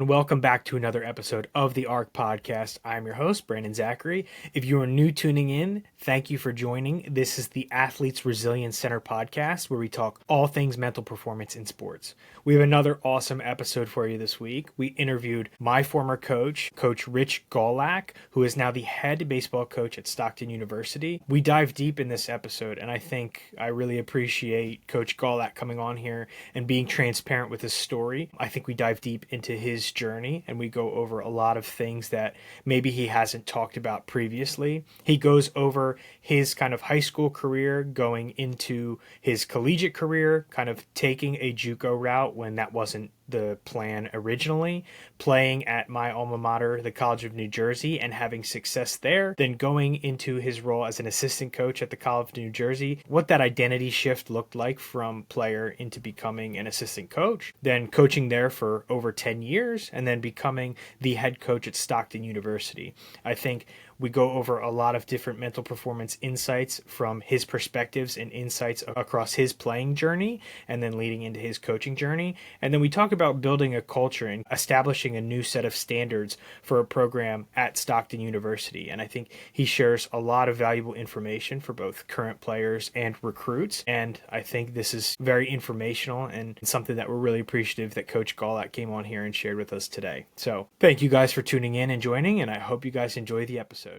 And welcome back to another episode of the ARC podcast. I'm your host, Brandon Zachary. If you are new tuning in, thank you for joining. This is the Athletes Resilience Center podcast where we talk all things mental performance in sports. We have another awesome episode for you this week. We interviewed my former coach, Coach Rich Gawlak, who is now the head baseball coach at Stockton University. We dive deep in this episode, and I think I really appreciate Coach Gawlak coming on here and being transparent with his story. I think we dive deep into his journey and we go over a lot of things that maybe he hasn't talked about previously. He goes over his kind of high school career, going into his collegiate career, kind of taking a JUCO route when that wasn't the plan originally, playing at my alma mater, the College of New Jersey, and having success there, then going into his role as an assistant coach at the College of New Jersey, what that identity shift looked like from player into becoming an assistant coach, then coaching there for over 10 years, and then becoming the head coach at Stockton University. I think we go over a lot of different mental performance insights from his perspectives and insights across his playing journey and then leading into his coaching journey. And then we talk about building a culture and establishing a new set of standards for a program at Stockton University. And I think he shares a lot of valuable information for both current players and recruits. And I think this is very informational and something that we're really appreciative that Coach Gawlak came on here and shared with us today. So thank you guys for tuning in and joining, and I hope you guys enjoy the episode.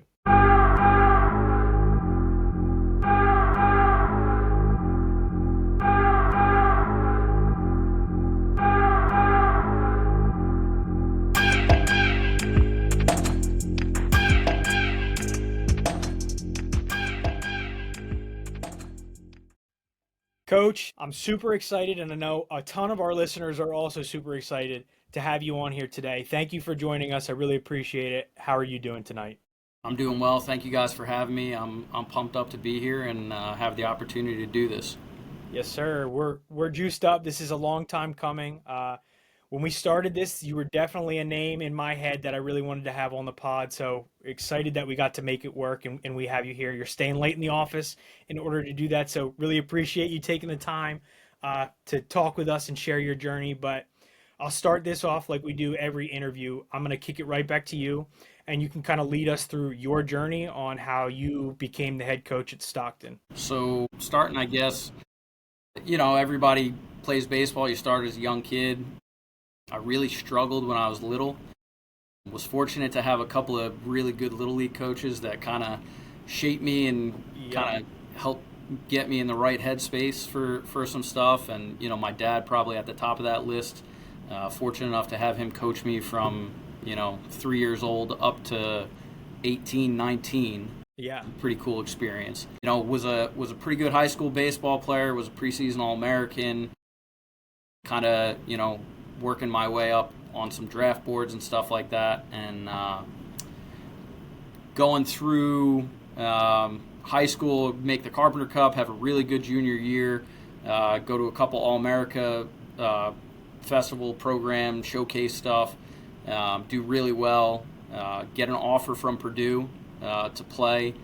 Coach, I'm super excited, and I know a ton of our listeners are also super excited to have you on here today. Thank you for joining us. I really appreciate it. How are you doing tonight? I'm doing well. Thank you guys for having me. I'm pumped up to be here and have the opportunity to do this. Yes, sir. We're juiced up. This is a long time coming. When we started this, you were definitely a name in my head that I really wanted to have on the pod. So excited that we got to make it work and we have you here. You're staying late in the office in order to do that. So really appreciate you taking the time to talk with us and share your journey. But I'll start this off like we do every interview. I'm going to kick it right back to you, and you can kind of lead us through your journey on how you became the head coach at Stockton. So starting, I guess, everybody plays baseball. You start as a young kid. I really struggled when I was little. Was fortunate to have a couple of really good Little League coaches that kind of shaped me and kind of helped get me in the right headspace for some stuff. And, my dad probably at the top of that list. Fortunate enough to have him coach me from, 3 years old up to 18, 19. Yeah. Pretty cool experience. Was a pretty good high school baseball player, was a preseason All-American, kind of, working my way up on some draft boards and stuff like that. And going through high school, make the Carpenter Cup, have a really good junior year, go to a couple All-America festival program, showcase stuff, do really well, get an offer from Purdue to play,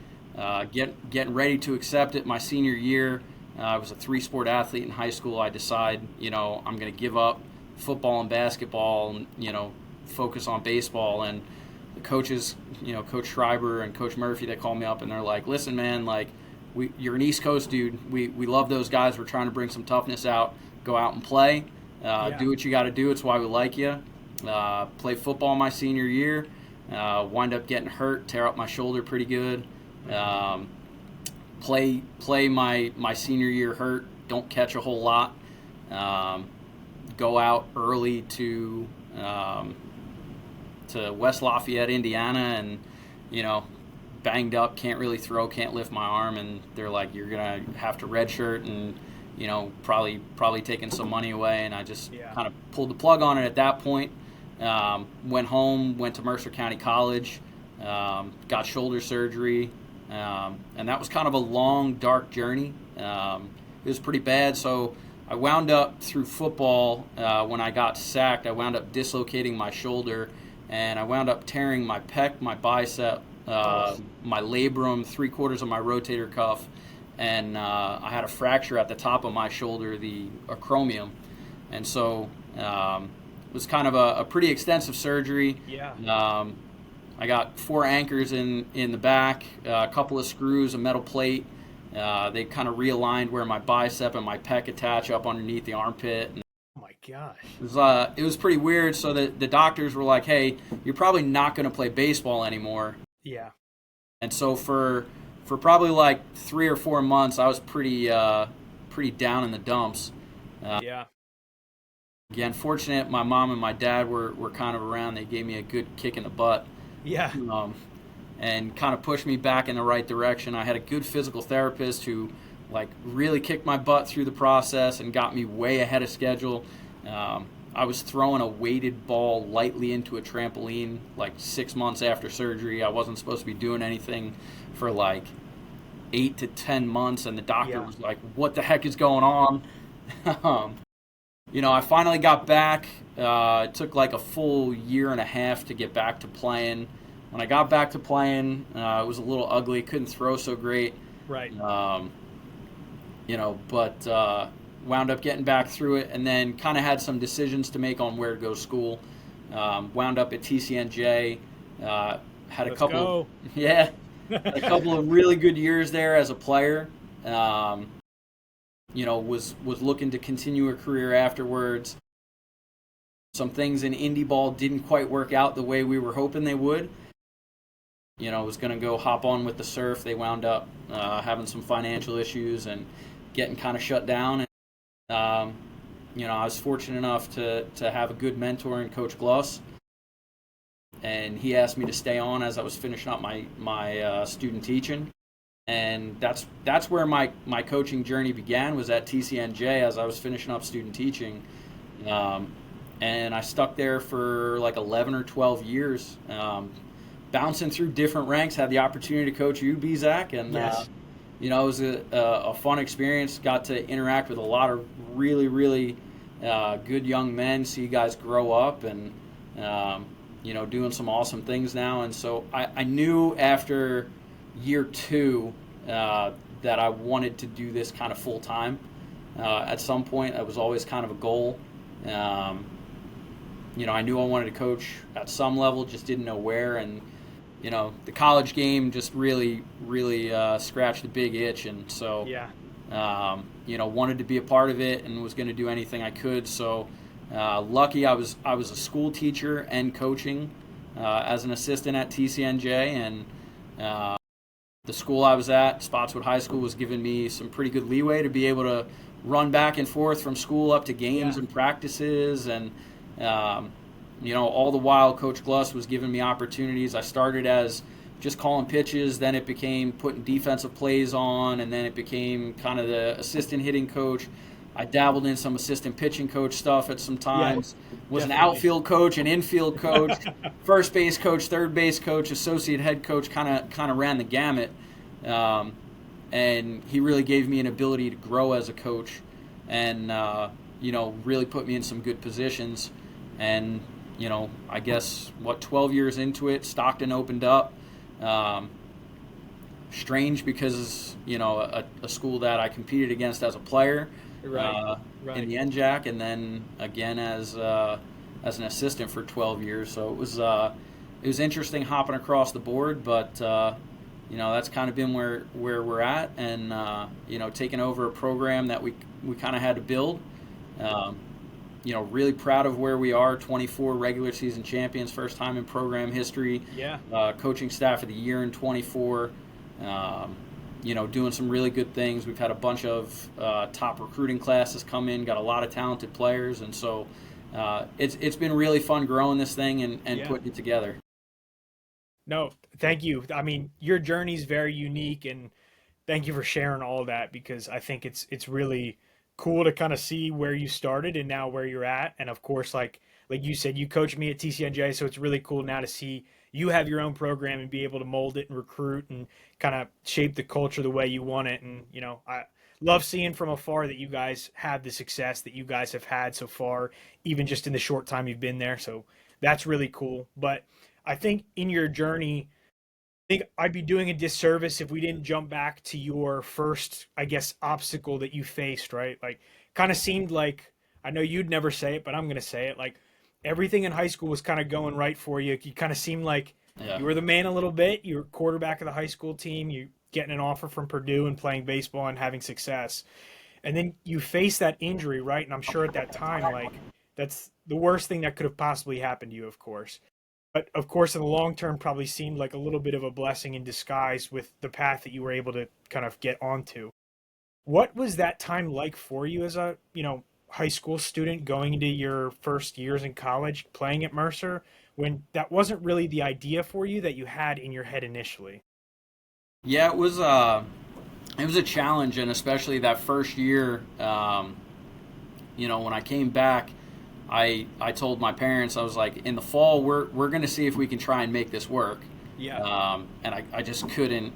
getting ready to accept it my senior year. I was a three-sport athlete in high school. I decide, I'm going to give up football and basketball and, focus on baseball. And the coaches, Coach Schreiber and Coach Murphy, they call me up and they're like, listen, man, you're an East Coast dude. We love those guys. We're trying to bring some toughness out. Go out and play. Do what you got to do. It's why we like you. Play football my senior year. Wind up getting hurt, tear up my shoulder pretty good. Play my senior year hurt. Don't catch a whole lot. Go out early to West Lafayette, Indiana, and banged up, can't really throw, can't lift my arm, and they're like, you're gonna have to redshirt and probably taking some money away, and I just kind of pulled the plug on it at that point. Went home, went to Mercer County College, got shoulder surgery, and that was kind of a long, dark journey. It was pretty bad, so I wound up through football, when I got sacked, I wound up dislocating my shoulder, and I wound up tearing my pec, my bicep, my labrum, 3/4 of my rotator cuff, and I had a fracture at the top of my shoulder, the acromion. And so was kind of a pretty extensive surgery. Yeah. I got 4 anchors in the back, a couple of screws, a metal plate. They kind of realigned where my bicep and my pec attach up underneath the armpit. And Oh my gosh. it was pretty weird. So the doctors were like, "Hey, you're probably not going to play baseball anymore." Yeah. And so for probably like 3 or 4 months, I was pretty down in the dumps. Yeah. Again, fortunate my mom and my dad were kind of around. They gave me a good kick in the butt. Yeah. Um, and kind of pushed me back in the right direction. I had a good physical therapist who like really kicked my butt through the process and got me way ahead of schedule. I was throwing a weighted ball lightly into a trampoline like 6 months after surgery. I wasn't supposed to be doing anything for like 8 to 10 months, and the doctor Yeah. was like, "What the heck is going on?" um, I finally got back. It took like a full year and a half to get back to playing. When I got back to playing, it was a little ugly. Couldn't throw so great. Right. But wound up getting back through it, and then kind of had some decisions to make on where to go to school. Wound up at TCNJ. Had a Let's couple, go. yeah, had a couple of really good years there as a player. Was looking to continue a career afterwards. Some things in indie ball didn't quite work out the way we were hoping they would. Was going to go hop on with the surf. They wound up having some financial issues and getting kind of shut down. And, I was fortunate enough to have a good mentor in Coach Gloss. And he asked me to stay on as I was finishing up my student teaching. And that's where my coaching journey began, was at TCNJ as I was finishing up student teaching. And I stuck there for like 11 or 12 years. Bouncing through different ranks, had the opportunity to coach you, Zach, and Yes. it was a fun experience. Got to interact with a lot of really, really good young men, see you guys grow up, and doing some awesome things now. And so I knew after year 2 that I wanted to do this kind of full time. At some point, that was always kind of a goal. I knew I wanted to coach at some level, just didn't know where. And the college game just really, really scratched a big itch, and so Yeah. wanted to be a part of it and was going to do anything I could. So lucky I was a school teacher and coaching as an assistant at TCNJ, and the school I was at, Spotswood High School, was giving me some pretty good leeway to be able to run back and forth from school up to games Yeah. and practices, and all the while Coach Gluss was giving me opportunities. I started as just calling pitches, then it became putting defensive plays on, and then it became kind of the assistant hitting coach. I dabbled in some assistant pitching coach stuff at some times. Was an definitely. outfield coach, an infield coach, first base coach, third base coach, associate head coach, kind of ran the gamut. And he really gave me an ability to grow as a coach, and really put me in some good positions. And I guess 12 years into it, Stockton opened up. Strange because a school that I competed against as a player, Right. in the NJAC, and then again as an assistant for 12 years. So it was interesting hopping across the board, but that's kind of been where we're at, and taking over a program that we kind of had to build. Really proud of where we are. 24 regular season champions, first time in program history. Yeah. Coaching staff of the year in 24. Doing some really good things. We've had a bunch of top recruiting classes come in, got a lot of talented players, and so it's been really fun growing this thing and Yeah. putting it together. No, thank you. I mean, your journey's very unique, and thank you for sharing all of that, because I think it's really cool to kind of see where you started and now where you're at. And of course, like you said, you coached me at TCNJ, so it's really cool now to see you have your own program and be able to mold it and recruit and kind of shape the culture the way you want it. And I love seeing from afar that you guys have the success that you guys have had so far, even just in the short time you've been there. So that's really cool. But I think in your journey, think I'd be doing a disservice if we didn't jump back to your first, I guess, obstacle that you faced, right? Like, kind of seemed like, I know you'd never say it, but I'm going to say it. Like, everything in high school was kind of going right for you. You kind of seemed like Yeah. you were the man a little bit. You were quarterback of the high school team. You getting an offer from Purdue and playing baseball and having success. And then you face that injury, right? And I'm sure at that time, like, that's the worst thing that could have possibly happened to you, of course. But of course, in the long term, probably seemed like a little bit of a blessing in disguise with the path that you were able to kind of get onto. What was that time like for you as a, high school student going into your first years in college, playing at Mercer, when that wasn't really the idea for you that you had in your head initially? Yeah, it was a challenge, and especially that first year. When I came back, I told my parents, I was like, in the fall we're going to see if we can try and make this work. Yeah. And I just couldn't.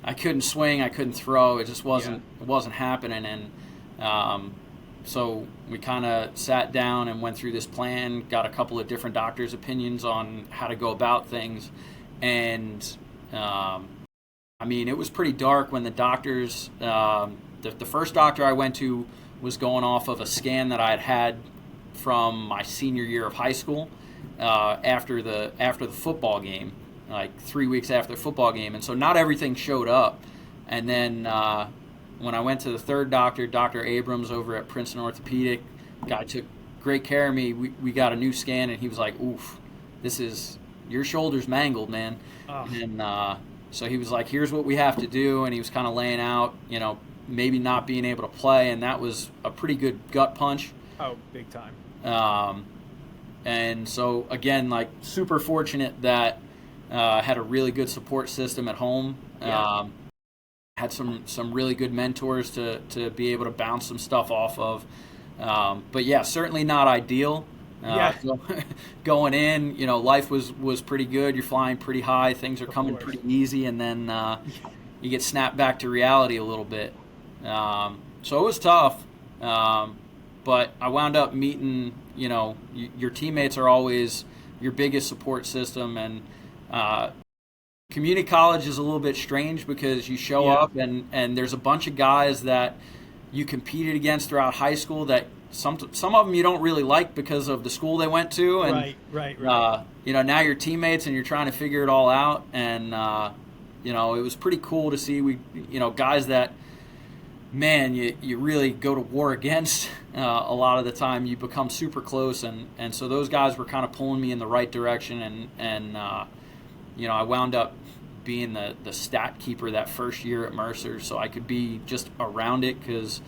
I couldn't swing. I couldn't throw. It just Yeah. wasn't happening. And so we kind of sat down and went through this plan. Got a couple of different doctors' opinions on how to go about things, and it was pretty dark when the doctors. The first doctor I went to was going off of a scan that I had had from my senior year of high school after the football game, like 3 weeks after the football game, and so not everything showed up. And then when I went to the third doctor, Dr. Abrams over at Princeton Orthopedic, guy took great care of me. We got a new scan, and he was like, "Oof, your shoulder's mangled, man." Oh. And so he was like, "Here's what we have to do," and he was kind of laying out, maybe not being able to play, and that was a pretty good gut punch. Oh, big time. And so again, like, super fortunate that had a really good support system at home. Yeah. Had some really good mentors to be able to bounce some stuff off of. But yeah, certainly not ideal. Yeah. So going in, life was pretty good. You're flying pretty high. Things are coming course. pretty easy, and then you get snapped back to reality a little bit. So it was tough. But I wound up meeting, your teammates are always your biggest support system, and community college is a little bit strange because you show Yeah. up and there's a bunch of guys that you competed against throughout high school that some of them you don't really like because of the school they went to, and Right. now you're teammates and you're trying to figure it all out, and it was pretty cool to see guys that, man, you really go to war against. A lot of the time you become super close, and so those guys were kind of pulling me in the right direction, and I wound up being the stat keeper that first year at Mercer, so I could be just around it because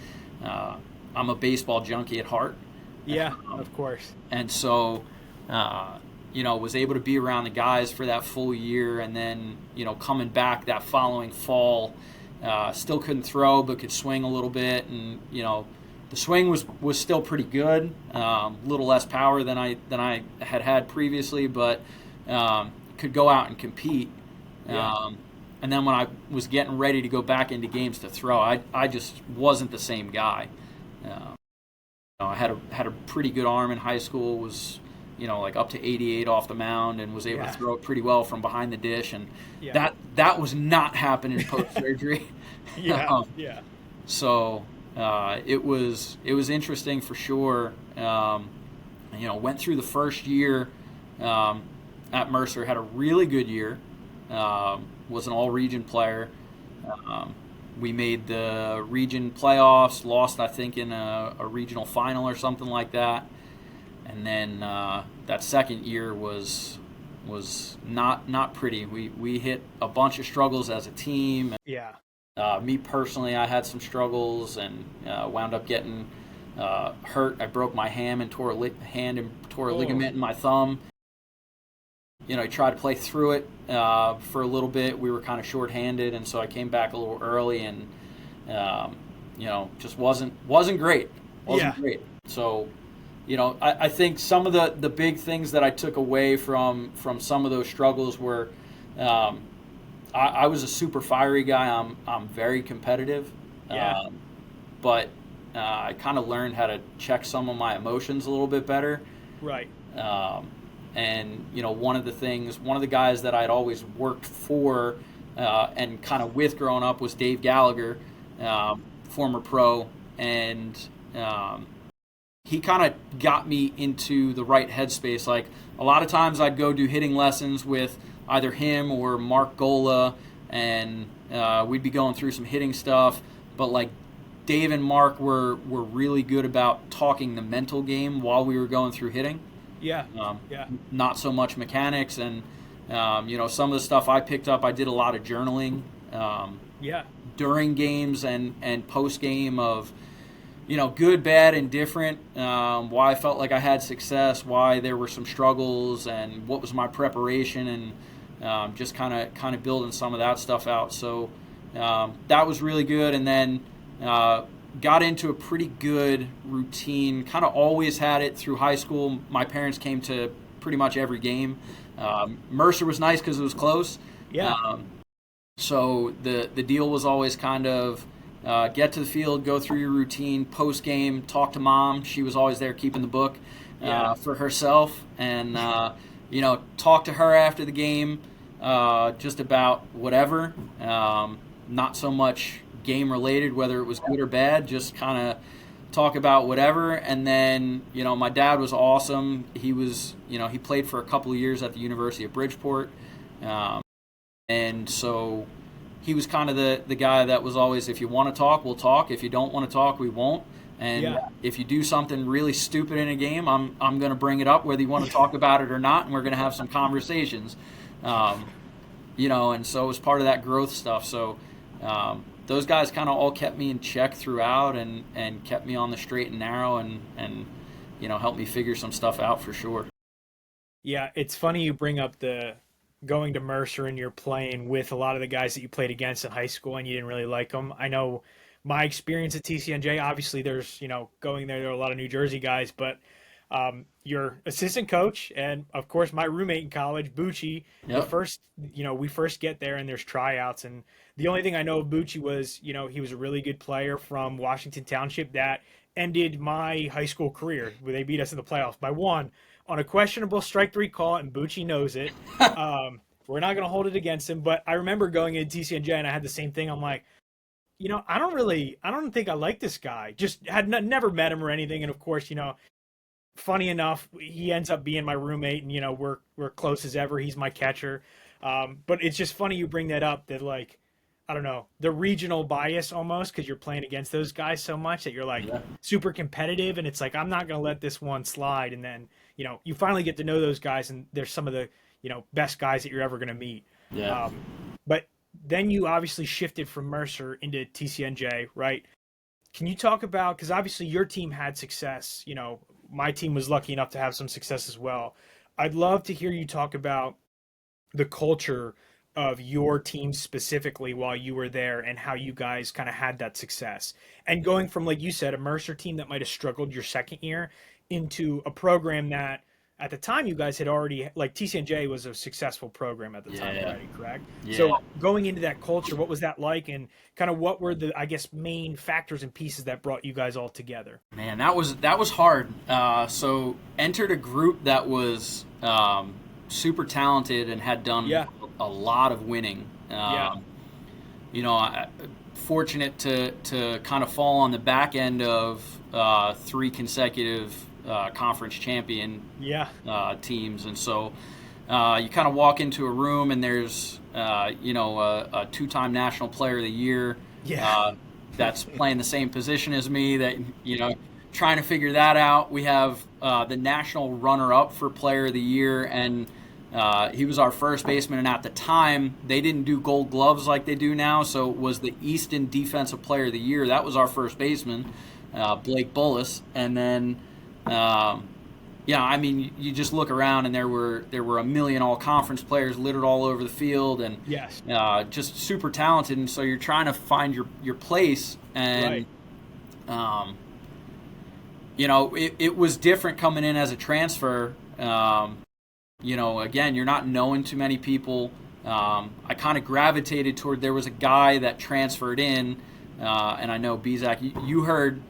I'm a baseball junkie at heart. Yeah, of course. And so was able to be around the guys for that full year, and then coming back that following fall, still couldn't throw but could swing a little bit, and the swing was still pretty good, a little less power than I had previously, but could go out and compete. Yeah. And then when I was getting ready to go back into games to throw, I just wasn't the same guy. I had a pretty good arm in high school, was like up to 88 off the mound, and was able to throw it pretty well from behind the dish, and that was not happening post surgery. Yeah. So it was interesting for sure. Went through the first year at Mercer, had a really good year. Was an all-region player. We made the region playoffs, lost I think in a regional final or something like that. And then that second year was not pretty. We hit a bunch of struggles as a team. Yeah. Me personally, I had some struggles and wound up getting hurt. I broke my hand and tore a ligament in my thumb. I tried to play through it for a little bit. We were kind of shorthanded, and so I came back a little early, and just wasn't great. Wasn't great. So, I think some of the big things that I took away from some of those struggles were, I was a super fiery guy. I'm very competitive. Yeah. But I kind of learned how to check some of my emotions a little bit better. Right. And one of the guys that I'd always worked for and kind of with growing up was Dave Gallagher, former pro, and he kind of got me into the right headspace. Like a lot of times I'd go do hitting lessons with either him or Mark Gola, and we'd be going through some hitting stuff. But like Dave and Mark were really good about talking the mental game while we were going through hitting. Yeah. Not so much mechanics. And, some of the stuff I picked up, I did a lot of journaling during games and post-game of, good, bad, and different, why I felt like I had success, why there were some struggles, and what was my preparation, and just kind of building some of that stuff out. So that was really good. And then got into a pretty good routine, kind of always had it through high school. My parents came to pretty much every game. Mercer was nice because it was close. So the deal was always kind of get to the field, go through your routine, post-game, talk to mom. She was always there keeping the book for herself. And, talk to her after the game just about whatever. Not so much game-related, whether it was good or bad, just kind of talk about whatever. And then, my dad was awesome. He was, he played for a couple of years at the University of Bridgeport. And so he was kind of the guy that was always, if you want to talk, we'll talk. If you don't want to talk, we won't. And if you do something really stupid in a game, I'm going to bring it up, whether you want to talk about it or not, and we're going to have some conversations. And so it was part of that growth stuff. So those guys kind of all kept me in check throughout and kept me on the straight and narrow and helped me figure some stuff out for sure. Yeah, it's funny you bring up the going to Mercer and you're playing with a lot of the guys that you played against in high school and you didn't really like them. I know my experience at TCNJ, obviously there's, going there are a lot of New Jersey guys, but your assistant coach and, of course, my roommate in college, Bucci, the first, we first get there and there's tryouts. And the only thing I know of Bucci was, he was a really good player from Washington Township that ended my high school career where they beat us in the playoffs by one on a questionable strike three call, and Bucci knows it. We're not going to hold it against him, but I remember going into TCNJ and I had the same thing. I'm like, I don't think I like this guy. Just had never met him or anything. And of course, funny enough, he ends up being my roommate, and we're close as ever. He's my catcher. But it's just funny you bring that up. That like, I don't know, the regional bias almost, because you're playing against those guys so much that you're like super competitive, and it's like I'm not gonna let this one slide. And then you finally get to know those guys, and they're some of the best guys that you're ever gonna meet. But then you obviously shifted from Mercer into TCNJ, right? Can you talk about, because obviously your team had success, my team was lucky enough to have some success as well. I'd love to hear you talk about the culture of your team specifically while you were there and how you guys kind of had that success. And going from, like you said, a Mercer team that might have struggled your second year into a program that at the time you guys had already, like TCNJ was a successful program at the time already, correct? So going into that culture, what was that like, and kind of what were the, I guess, main factors and pieces that brought you guys all together? Man, that was hard. So entered a group that was super talented and had done a lot of winning. Fortunate to kind of fall on the back end of 3 consecutive conference champion teams. And so you kind of walk into a room and there's a 2-time National Player of the Year that's playing the same position as me, that trying to figure that out. We have the national runner-up for Player of the Year, and he was our first baseman, and at the time they didn't do gold gloves like they do now, so it was the Easton Defensive Player of the Year. That was our first baseman, Blake Bullis. And then you just look around and there were a million all-conference players littered all over the field, and just super talented. And so you're trying to find your place, and it was different coming in as a transfer. Again, you're not knowing too many people. I kind of gravitated toward, there was a guy that transferred in, and I know Bizak, you heard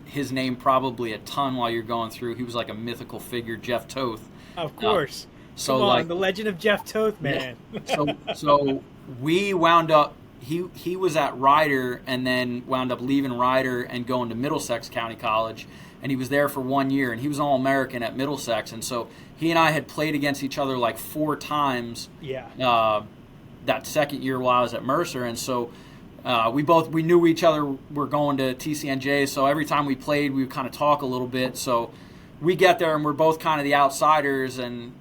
his name probably a ton while you're going through. He was like a mythical figure, Jeff Toth. Of course. So Come on, the legend of Jeff Toth, man. So we wound up he was at Ryder and then wound up leaving Ryder and going to Middlesex County College, and he was there for 1 year, and he was All-American at Middlesex, and so he and I had played against each other like 4 times. Yeah. That second year while I was at Mercer, and so we knew each other were going to TCNJ, so every time we played, we would kind of talk a little bit. So we get there, and we're both kind of the outsiders, and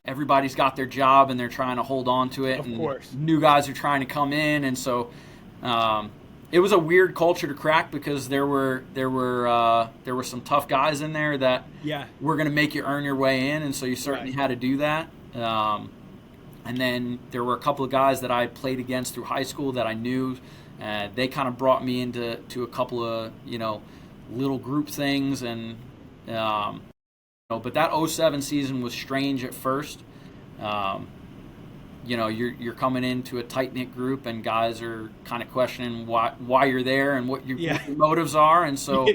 everybody's got their job, and they're trying to hold on to it. Of and course. New guys are trying to come in, and so it was a weird culture to crack because there were some tough guys in there that were going to make you earn your way in, and so you certainly had to do that. And then there were a couple of guys that I played against through high school that I knew. They kind of brought me into a couple of little group things, and but that 07 season was strange at first. You're coming into a tight knit group, and guys are kind of questioning why you're there and what your motives are, and so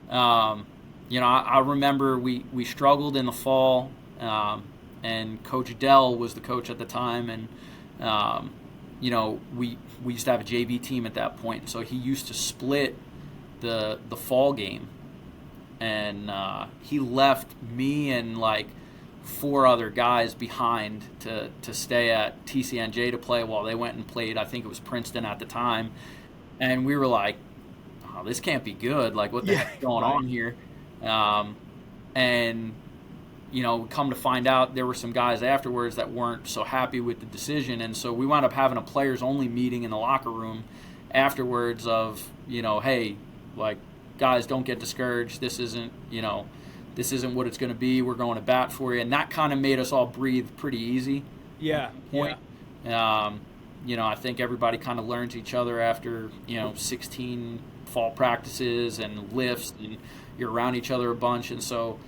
I remember we struggled in the fall. And Coach Dell was the coach at the time, and we used to have a JV team at that point, so he used to split the fall game, and he left me and like 4 other guys behind to stay at TCNJ to play while they went and played. I think it was Princeton at the time, and we were like, "Oh, this can't be good! Like, what the heck's going on here?" And come to find out there were some guys afterwards that weren't so happy with the decision, and so we wound up having a players-only meeting in the locker room afterwards of, hey, like, guys, don't get discouraged. This isn't what it's going to be. We're going to bat for you, and that kind of made us all breathe pretty easy. Yeah. I think everybody kind of learns each other after 16 fall practices and lifts, and you're around each other a bunch, and so.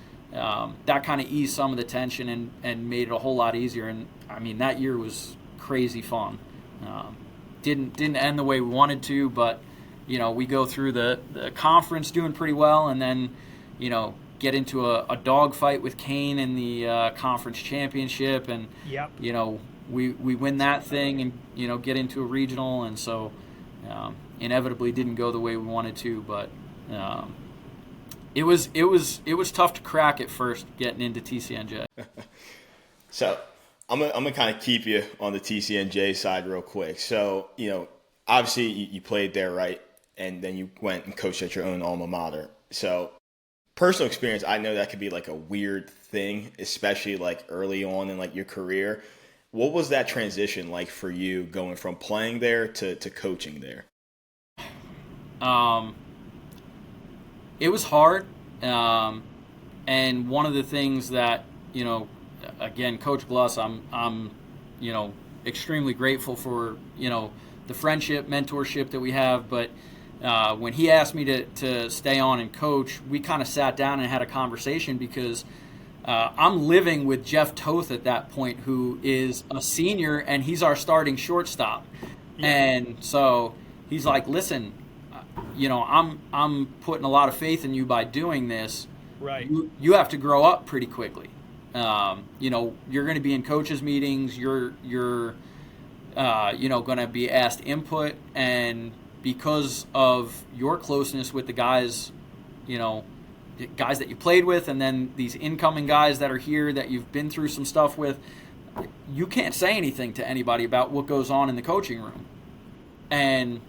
That kind of eased some of the tension and made it a whole lot easier. And I mean, that year was crazy fun. Didn't end the way we wanted to, but we go through the conference doing pretty well, and then get into a dogfight with Kane in the conference championship, and we win that thing, and get into a regional, and so inevitably didn't go the way we wanted to, but. It was tough to crack at first getting into TCNJ. So I'm gonna kind of keep you on the TCNJ side real quick. So obviously you played there, right? And then you went and coached at your own alma mater. So personal experience, I know that could be like a weird thing, especially like early on in like your career. What was that transition like for you going from playing there to coaching there? It was hard, and one of the things that again, Coach Gluss, I'm extremely grateful for the friendship, mentorship that we have. But when he asked me to stay on and coach, we kind of sat down and had a conversation because I'm living with Jeff Toth at that point, who is a senior, and he's our starting shortstop, and so he's like, "Listen. I'm putting a lot of faith in you by doing this. Right. You have to grow up pretty quickly. You're going to be in coaches meetings. You're going to be asked input, and because of your closeness with the guys, guys that you played with, and then these incoming guys that are here that you've been through some stuff with, you can't say anything to anybody about what goes on in the coaching room." And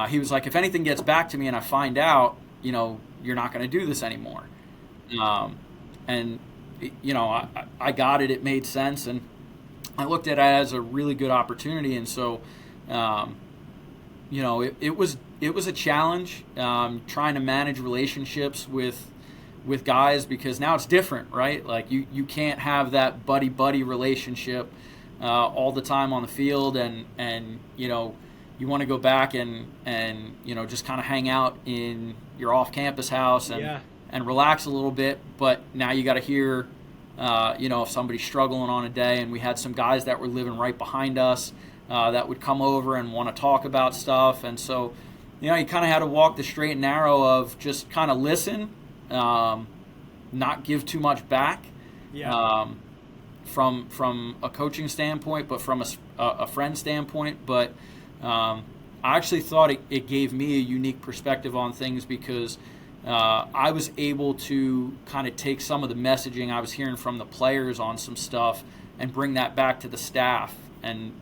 he was like, "If anything gets back to me and I find out, you're not going to do this anymore." And I got it. It made sense, and I looked at it as a really good opportunity. And so, it was a challenge trying to manage relationships with guys, because now it's different, right? Like you can't have that buddy relationship all the time on the field, and you want to go back and just kind of hang out in your off-campus house and relax a little bit. But now you got to hear, if somebody's struggling on a day, and we had some guys that were living right behind us that would come over and want to talk about stuff. And so, you kind of had to walk the straight and narrow of just kind of listen, not give too much back from a coaching standpoint, but from a friend standpoint. But I actually thought it gave me a unique perspective on things because I was able to kind of take some of the messaging I was hearing from the players on some stuff and bring that back to the staff. And,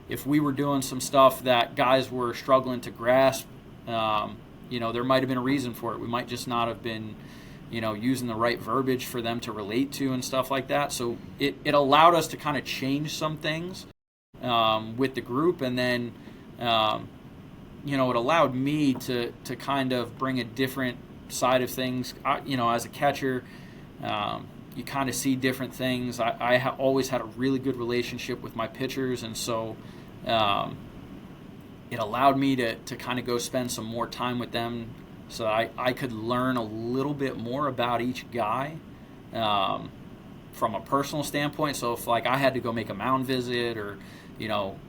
if we were doing some stuff that guys were struggling to grasp, there might have been a reason for it. We might just not have been, using the right verbiage for them to relate to and stuff like that. So it allowed us to kind of change some things with the group. And then, it allowed me to kind of bring a different side of things. As a catcher, you kind of see different things. I always had a really good relationship with my pitchers, and so it allowed me to kind of go spend some more time with them so I could learn a little bit more about each guy from a personal standpoint. So if I had to go make a mound visit or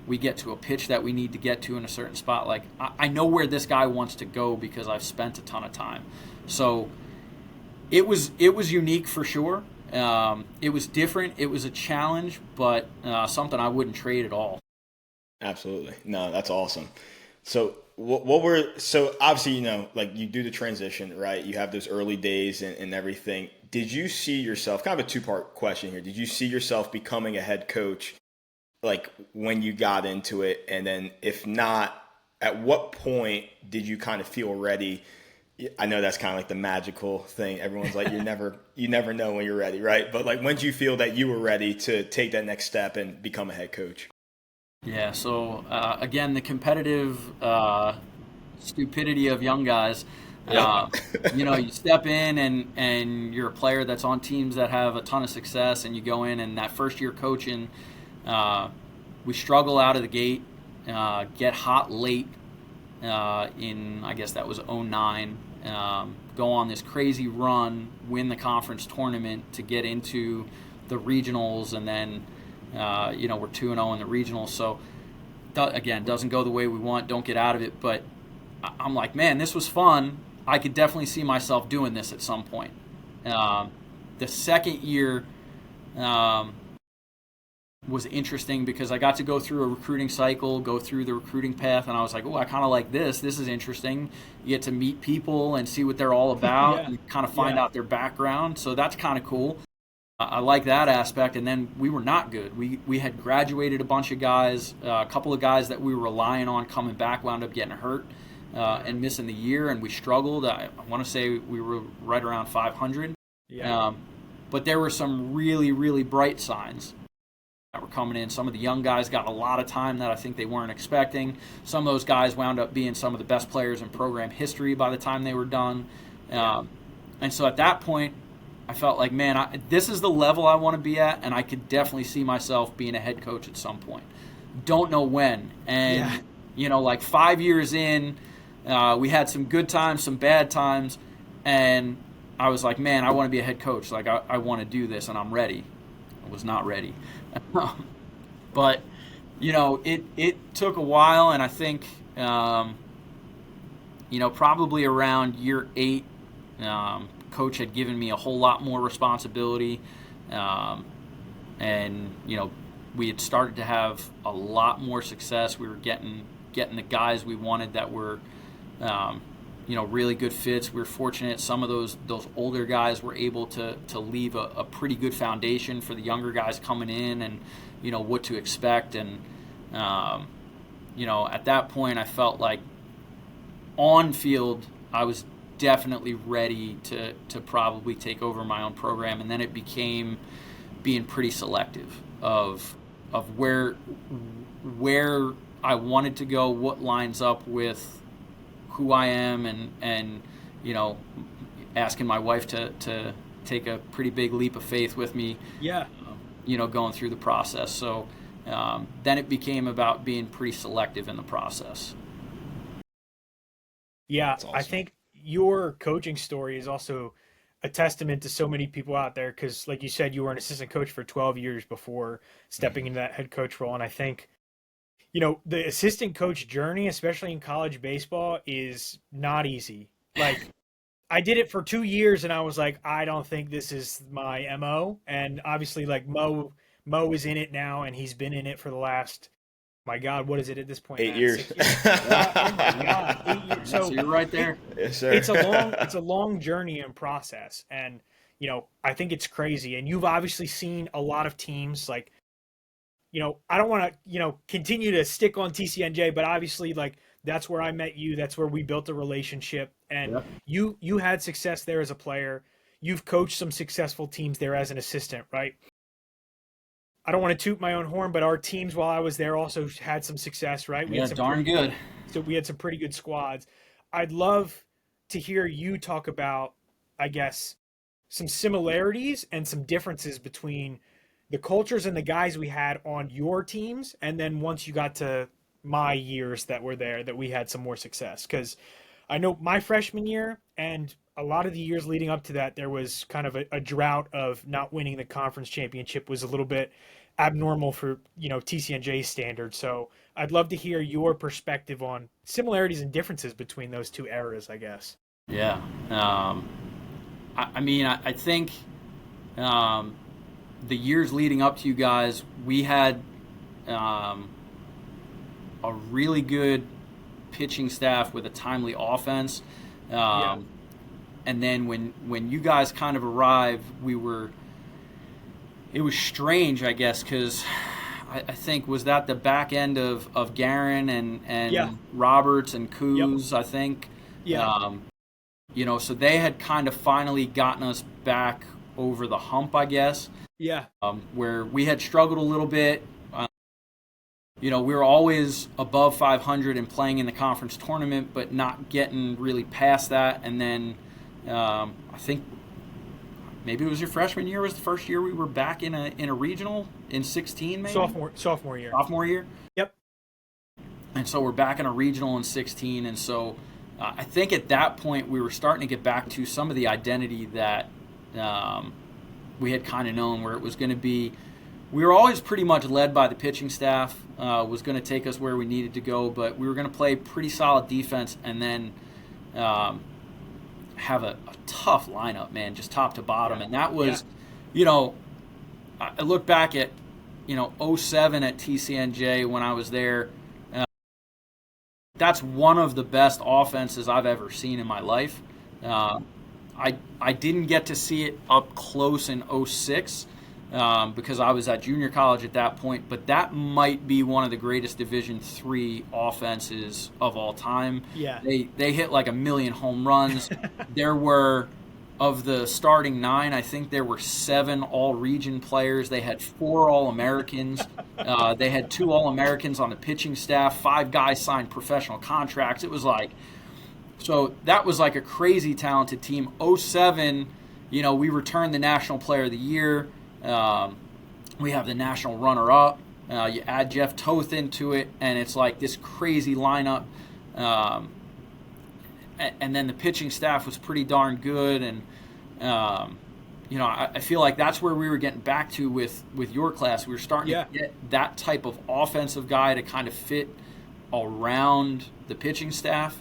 we get to a pitch that we need to get to in a certain spot, I know where this guy wants to go because I've spent a ton of time. So it was unique for sure. It was different. It was a challenge, but something I wouldn't trade at all. Absolutely. No, that's awesome. So so obviously, you do the transition, right? You have those early days and everything. Did you see yourself, kind of a two-part question here, did you see yourself becoming a head coach when you got into it? And then if not, at what point did you kind of feel ready? I know that's kind of the magical thing. Everyone's like, you never know when you're ready, right? But when did you feel that you were ready to take that next step and become a head coach? Yeah. So again, the competitive stupidity of young guys. Yep. You step in and you're a player that's on teams that have a ton of success, and you go in and that first year coaching, we struggle out of the gate, get hot late in, I guess that was 2009, go on this crazy run, win the conference tournament to get into the regionals, and then we're 2-0 in the regionals. So again, doesn't go the way we want, don't get out of it, but I'm like, man, this was fun. I could definitely see myself doing this at some point. The second year was interesting because I got to go through a recruiting cycle, go through the recruiting path, and I was like, oh, I kind of like this. This is interesting. You get to meet people and see what they're all about and kind of find out their background. So that's kind of cool. I like that aspect. And then we were not good. We had graduated a bunch of guys. A couple of guys that we were relying on coming back wound up getting hurt and missing the year, and we struggled. I want to say we were right around 500. Yeah. But there were some really, really bright signs that were coming in. Some of the young guys got a lot of time that I think they weren't expecting. Some of those guys wound up being some of the best players in program history by the time they were done. And so at that point, I felt like, man, this is the level I want to be at, and I could definitely see myself being a head coach at some point. Don't know when. And, 5 years in, we had some good times, some bad times, and I was like, man, I want to be a head coach. I want to do this, and I'm ready. I was not ready. But, it took a while, and I think, probably around year 8, Coach had given me a whole lot more responsibility, and we had started to have a lot more success. We were getting the guys we wanted that were really good fits. We were fortunate some of those older guys were able to leave a pretty good foundation for the younger guys coming in, and what to expect. And at that point I felt like on field I was definitely ready to probably take over my own program. And then it became being pretty selective of where I wanted to go, what lines up with who I am, and asking my wife to take a pretty big leap of faith with me, going through the process. So then it became about being pretty selective in the process. Yeah, Awesome. I think your coaching story is also a testament to so many people out there, because like you said, you were an assistant coach for 12 years before stepping into that head coach role. And I think, the assistant coach journey, especially in college baseball, is not easy. I did it for 2 years and I was like, I don't think this is my MO. And obviously Mo is in it now, and he's been in it for the last My God, what is it at this point? 8 Matt? years. 6 years? Oh my God, 8 years. So you're right there. Yes, sir. It's a long journey and process, and I think it's crazy. And you've obviously seen a lot of teams. Like, I don't want to continue to stick on TCNJ, but obviously, like, that's where I met you. That's where we built a relationship, and Yeah. you had success there as a player. You've coached some successful teams there as an assistant, right? I don't want to toot my own horn, but our teams while I was there also had some success, right? We Yeah, had some darn good. So we had some pretty good squads. I'd love to hear you talk about, I guess, some similarities and some differences between the cultures and the guys we had on your teams, and then once you got to my years that were there, that we had some more success. Because I know my freshman year and a lot of the years leading up to that, there was kind of a drought of not winning the conference championship was a little bit abnormal for TCNJ standards. So I'd love to hear your perspective on similarities and differences between those two eras, I guess. Yeah. I think the years leading up to you guys, we had a really good pitching staff with a timely offense. And then when you guys kind of arrived, it was strange, I guess, because I think, was that the back end of Garin and Roberts and Coos, I think. Yeah. So they had kind of finally gotten us back over the hump, I guess. Yeah. Where we had struggled a little bit. We were always above 500 and playing in the conference tournament, but not getting really past that. And then I think maybe it was your freshman year was the first year we were back in a regional in 16, maybe? Sophomore year. Sophomore year? Yep. And so we're back in a regional in 16. And so I think at that point we were starting to get back to some of the identity that we had kind of known, where it was going to be. We were always pretty much led by the pitching staff, was going to take us where we needed to go, but we were going to play pretty solid defense and then have a tough lineup, man, just top to bottom. And that was, I look back at, 07 at TCNJ when I was there. That's one of the best offenses I've ever seen in my life. I didn't get to see it up close in 06 because I was at junior college at that point, but that might be one of the greatest Division III offenses of all time. Yeah. They hit like 1 million home runs. There were, of the starting 9, I think there were 7 all-region players. They had 4 All-Americans. They had 2 All-Americans on the pitching staff. 5 guys signed professional contracts. It was like, so that was like a crazy talented team. 07, we returned the National Player of the Year. We have the national runner-up. You add Jeff Toth into it, and it's like this crazy lineup. And then the pitching staff was pretty darn good. And, I feel like that's where we were getting back to with your class. We were starting to get that type of offensive guy to kind of fit around the pitching staff.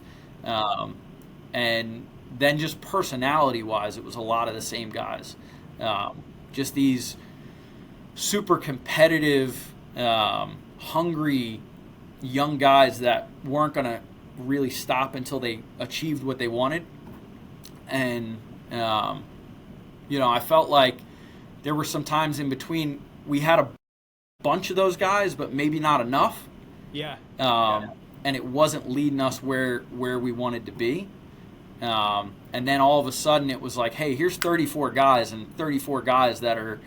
And then just personality-wise, it was a lot of the same guys. Just these super competitive, hungry young guys that weren't going to really stop until they achieved what they wanted. And, I felt like there were some times in between we had a bunch of those guys, but maybe not enough. Yeah. And it wasn't leading us where we wanted to be. And then all of a sudden it was like, hey, here's 34 guys, and 34 guys that are,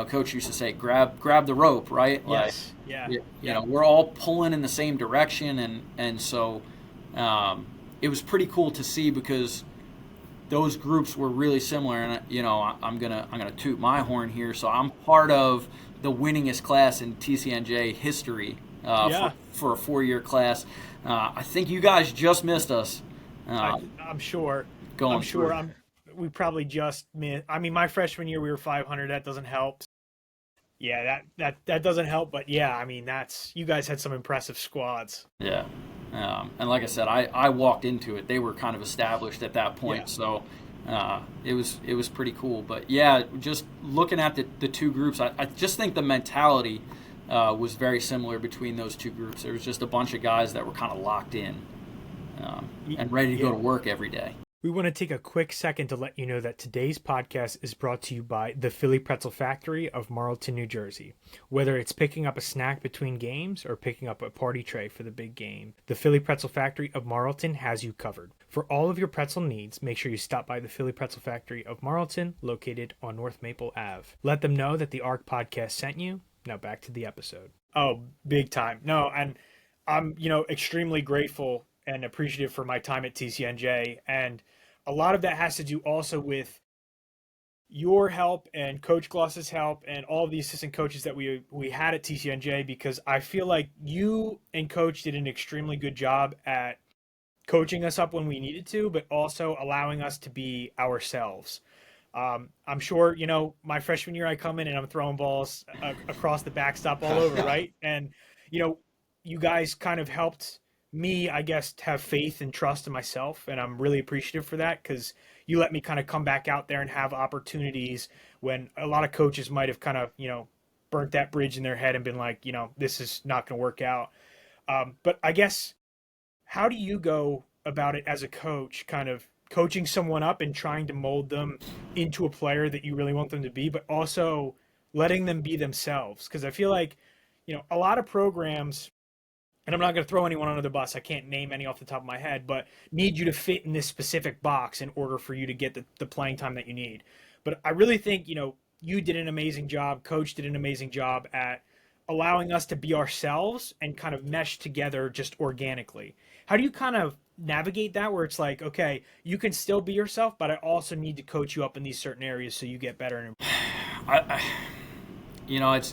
Coach used to say, grab the rope, right? Yes. Like, we're all pulling in the same direction, and so it was pretty cool to see, because those groups were really similar. And I'm gonna toot my horn here. So I'm part of the winningest class in TCNJ history for a 4-year class. I think you guys just missed us. I'm sure. We probably just missed. I mean, my freshman year we were 500. That doesn't help. Yeah, that doesn't help. But yeah, I mean, you guys had some impressive squads. Yeah, and like I said, I walked into it. They were kind of established at that point, so it was pretty cool. But yeah, just looking at the two groups, I just think the mentality was very similar between those two groups. There was just a bunch of guys that were kind of locked in and ready to go to work every day. We want to take a quick second to let you know that today's podcast is brought to you by the Philly Pretzel Factory of Marlton, New Jersey. Whether it's picking up a snack between games or picking up a party tray for the big game, the Philly Pretzel Factory of Marlton has you covered. For all of your pretzel needs, make sure you stop by the Philly Pretzel Factory of Marlton, located on North Maple Ave. Let them know that the ARC podcast sent you. Now back to the episode. Oh, big time. No, and I'm, extremely grateful and appreciative for my time at TCNJ, and a lot of that has to do also with your help and Coach Gloss's help and all of the assistant coaches that we had at TCNJ, because I feel like you and Coach did an extremely good job at coaching us up when we needed to, but also allowing us to be ourselves. I'm sure, my freshman year I come in and I'm throwing balls across the backstop all over, right? And, you guys kind of helped me, I guess, have faith and trust in myself, and I'm really appreciative for that, because you let me kind of come back out there and have opportunities when a lot of coaches might have kind of, burnt that bridge in their head and been like, this is not going to work out. But I guess, how do you go about it as a coach, kind of coaching someone up and trying to mold them into a player that you really want them to be, but also letting them be themselves? Because I feel like, a lot of programs, and I'm not going to throw anyone under the bus, I can't name any off the top of my head, but need you to fit in this specific box in order for you to get the playing time that you need. But I really think, you did an amazing job, Coach did an amazing job at allowing us to be ourselves and kind of mesh together just organically. How do you kind of navigate that, where it's like, okay, you can still be yourself, but I also need to coach you up in these certain areas so you get better? And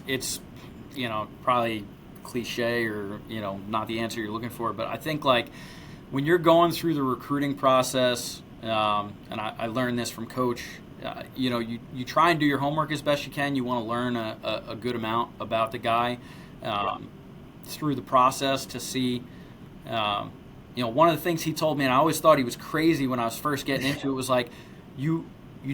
it's probably cliche or not the answer you're looking for, but I think like when you're going through the recruiting process, and I learned this from Coach, you try and do your homework as best you can. You want to learn a good amount about the guy through the process to see. One of the things he told me, and I always thought he was crazy when I was first getting into it, was like, you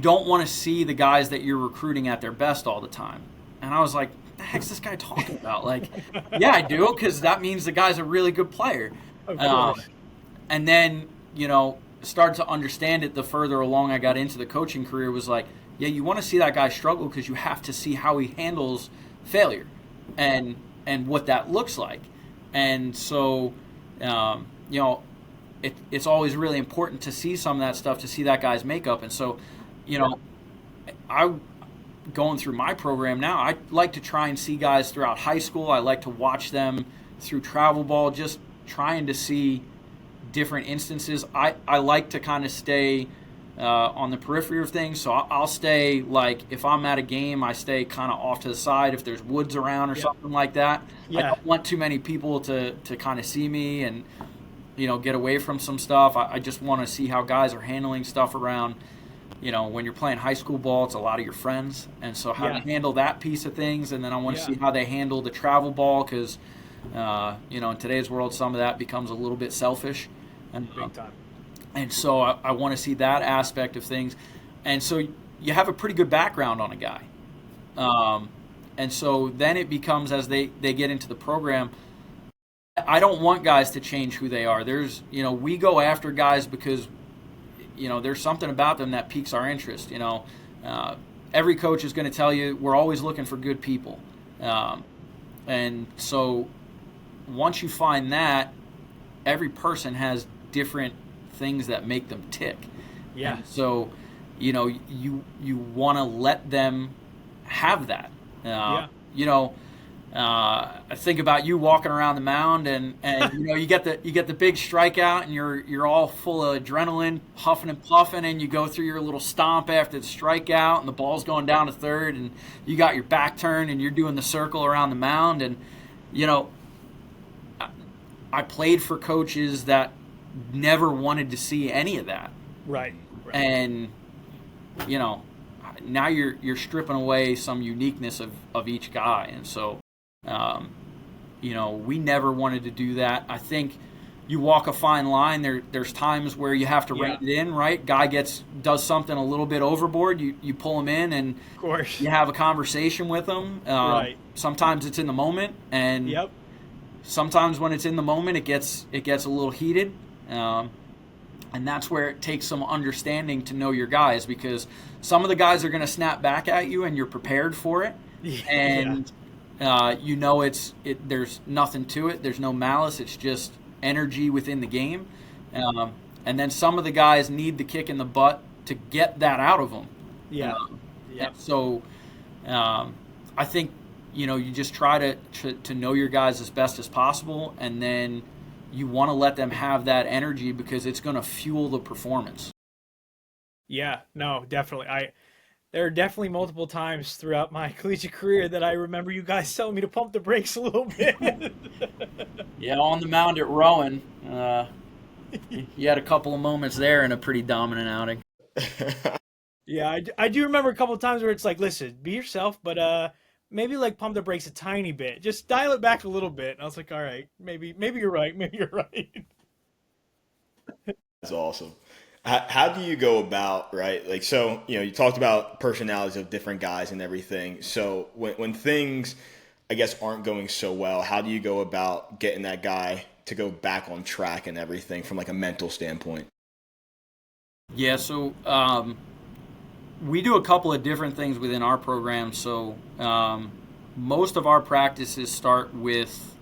don't want to see the guys that you're recruiting at their best all the time. And I was like, what the heck's this guy talking about? Like, yeah, I do, because that means the guy's a really good player. Of course. And then, started to understand it the further along I got into the coaching career, was like, yeah, you want to see that guy struggle because you have to see how he handles failure and what that looks like. And so, it's always really important to see some of that stuff, to see that guy's makeup. And so, going through my program now, I like to try and see guys throughout high school. I like to watch them through travel ball, just trying to see different instances. I like to kind of stay on the periphery of things. So I'll stay, like, if I'm at a game, I stay kind of off to the side if there's woods around or something like that. I don't want too many people to kind of see me and, get away from some stuff. I just want to see how guys are handling stuff around. When you're playing high school ball, it's a lot of your friends. And so how to handle that piece of things. And then I want to see how they handle the travel ball, because, in today's world, some of that becomes a little bit selfish. And, big time. And so I want to see that aspect of things. And so you have a pretty good background on a guy. And so then it becomes, as they get into the program, I don't want guys to change who they are. We go after guys because there's something about them that piques our interest. Every coach is going to tell you we're always looking for good people. And so once you find that, every person has different things that make them tick. Yeah. And so, you want to let them have that. I think about you walking around the mound, and you get the big strikeout, and you're all full of adrenaline, huffing and puffing, and you go through your little stomp after the strikeout, and the ball's going down to third, and you got your back turned, and you're doing the circle around the mound, and I played for coaches that never wanted to see any of that. Right. And now you're stripping away some uniqueness of each guy, and so we never wanted to do that. I think you walk a fine line. There's times where you have to rein it in, right? Guy does something a little bit overboard. You pull him in, and Of course. you have a conversation with him. Right. Sometimes it's in the moment, and sometimes when it's in the moment, it gets a little heated. And that's where it takes some understanding to know your guys, because some of the guys are going to snap back at you, and you're prepared for it. And there's nothing to it. There's no malice. It's just energy within the game. And then some of the guys need the kick in the butt to get that out of them. So I think, you just try to know your guys as best as possible, and then you want to let them have that energy because it's going to fuel the performance. Yeah, no, definitely. There are definitely multiple times throughout my collegiate career that I remember you guys telling me to pump the brakes a little bit. Yeah, on the mound at Rowan, you had a couple of moments there in a pretty dominant outing. Yeah, I do remember a couple of times where it's like, listen, be yourself, but maybe like pump the brakes a tiny bit. Just dial it back a little bit. And I was like, all right, maybe you're right. Maybe you're right. That's awesome. How do you go about, right? Like, so, you talked about personalities of different guys and everything. So when things, I guess, aren't going so well, how do you go about getting that guy to go back on track and everything from like a mental standpoint? Yeah, so we do a couple of different things within our program. So most of our practices start with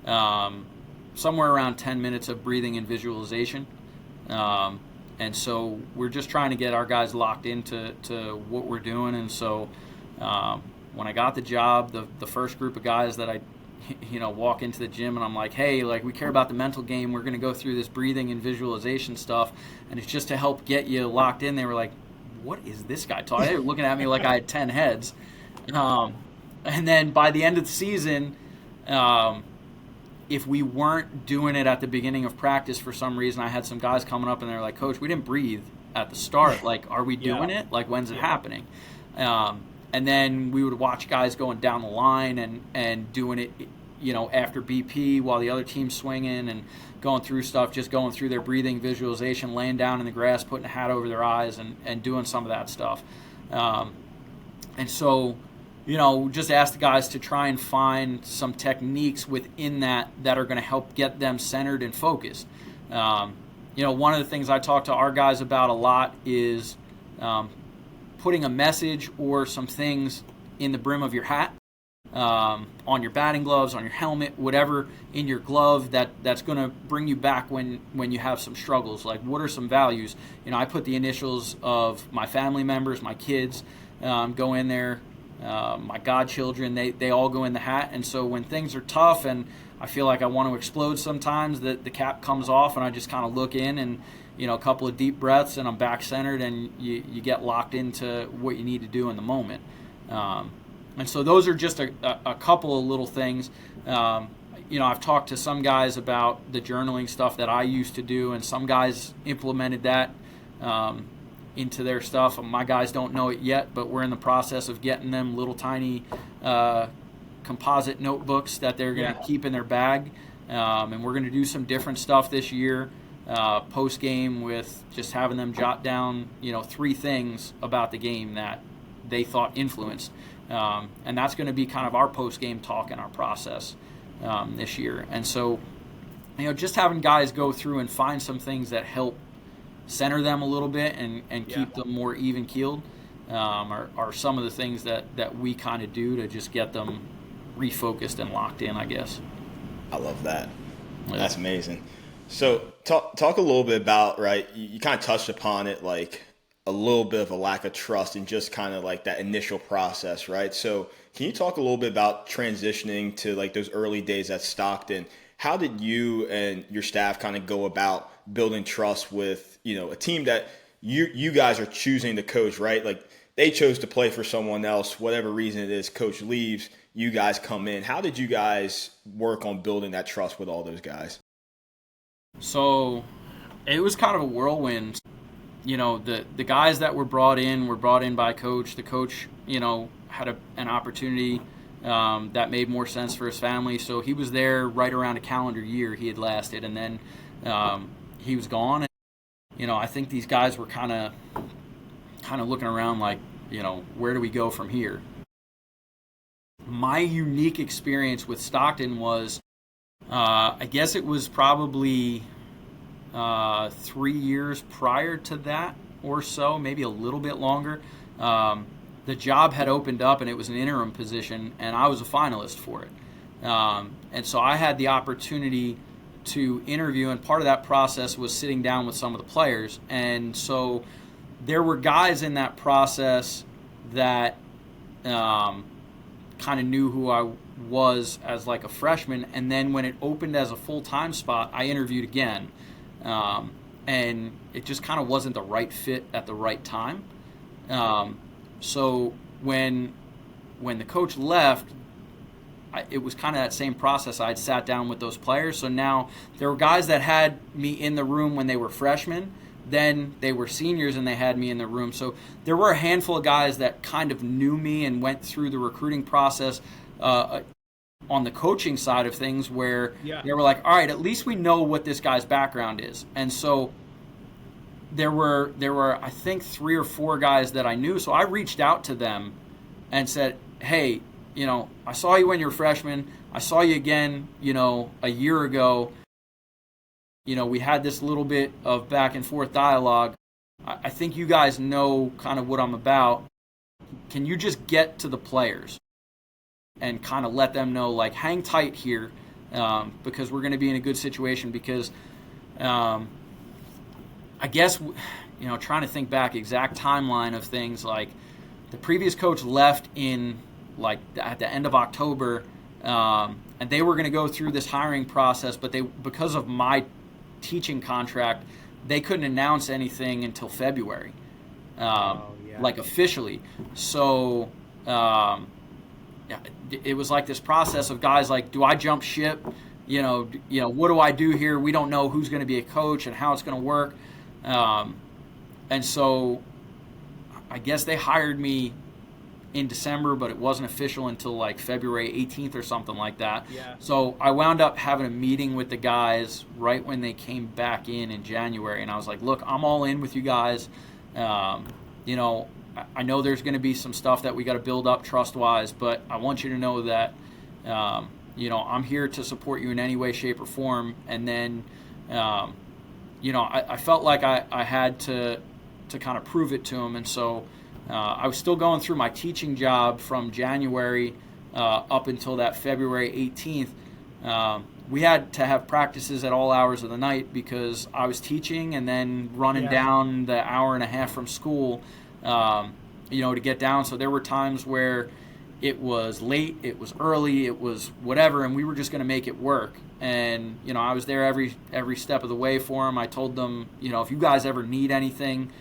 somewhere around 10 minutes of breathing and visualization. And so we're just trying to get our guys locked into what we're doing. And so when I got the job, the first group of guys that I walk into the gym and I'm like, hey, like, we care about the mental game. We're going to go through this breathing and visualization stuff. And it's just to help get you locked in. They were like, what is this guy talking? They were looking at me like I had 10 heads. And then by the end of the season, if we weren't doing it at the beginning of practice for some reason, I had some guys coming up and they're like, Coach, we didn't breathe at the start. Like, are we doing it? Like, when's it happening? And then we would watch guys going down the line and doing it, after BP while the other team's swinging and going through stuff, just going through their breathing, visualization, laying down in the grass, putting a hat over their eyes and doing some of that stuff. And so, just ask the guys to try and find some techniques within that are going to help get them centered and focused. One of the things I talk to our guys about a lot is putting a message or some things in the brim of your hat, on your batting gloves, on your helmet, whatever in your glove that's going to bring you back when you have some struggles. Like, what are some values? I put the initials of my family members, my kids, go in there. My godchildren, they all go in the hat. And so when things are tough and I feel like I want to explode sometimes, the cap comes off and I just kind of look in and, a couple of deep breaths and I'm back centered and you get locked into what you need to do in the moment. And so those are just a couple of little things. I've talked to some guys about the journaling stuff that I used to do, and some guys implemented that into their stuff. My guys don't know it yet, but we're in the process of getting them little tiny composite notebooks that they're going to keep in their bag. And we're going to do some different stuff this year, post-game, with just having them jot down, 3 things about the game that they thought influenced. And that's going to be kind of our post-game talk in our process this year. And so, just having guys go through and find some things that help center them a little bit and keep them more even-keeled are some of the things that we kind of do to just get them refocused and locked in, I guess. I love that. Yeah. That's amazing. So talk a little bit about, right, you kind of touched upon it, like a little bit of a lack of trust and just kind of like that initial process, right? So can you talk a little bit about transitioning to like those early days at Stockton? How did you and your staff kind of go about building trust with, a team that you guys are choosing to coach, right? Like, they chose to play for someone else, whatever reason it is, coach leaves, you guys come in. How did you guys work on building that trust with all those guys? So it was kind of a whirlwind. The guys that were brought in by coach. The coach, had an opportunity that made more sense for his family. So he was there right around a calendar year he had lasted. And then he was gone. And, I think these guys were kind of looking around like, where do we go from here? My unique experience with Stockton was, I guess it was probably 3 years prior to that or so, maybe a little bit longer. The job had opened up and it was an interim position, and I was a finalist for it. And so I had the opportunity to interview, and part of that process was sitting down with some of the players. And so there were guys in that process that kind of knew who I was as like a freshman, and then when it opened as a full-time spot, I interviewed again. And it just kind of wasn't the right fit at the right time. So when the coach left, it was kind of that same process. I'd sat down with those players. So now there were guys that had me in the room when they were freshmen. Then they were seniors and they had me in the room. So there were a handful of guys that kind of knew me and went through the recruiting process on the coaching side of things, where they were like, all right, at least we know what this guy's background is. And so there were I think 3 or 4 guys that I knew. So I reached out to them and said, hey, I saw you when you were freshman. I saw you again, a year ago. We had this little bit of back and forth dialogue. I think you guys know kind of what I'm about. Can you just get to the players and kind of let them know, like, hang tight here, because we're going to be in a good situation? Because I guess, trying to think back exact timeline of things, like the previous coach left in like at the end of October, and they were going to go through this hiring process, but because of my teaching contract, they couldn't announce anything until February, like officially. So it was like this process of guys like, do I jump ship? What do I do here? We don't know who's going to be a coach and how it's going to work. And so I guess they hired me in December, but it wasn't official until like February 18th or something like that. Yeah. So I wound up having a meeting with the guys right when they came back in January, and I was like, look, I'm all in with you guys. I know there's going to be some stuff that we got to build up trust-wise, but I want you to know that, I'm here to support you in any way, shape, or form. And then, I felt like I had to kind of prove it to them, and so I was still going through my teaching job from January up until that February 18th. We had to have practices at all hours of the night because I was teaching and then running down the hour and a half from school, to get down. So there were times where it was late, it was early, it was whatever, and we were just going to make it work. And, I was there every step of the way for them. I told them, if you guys ever need anything,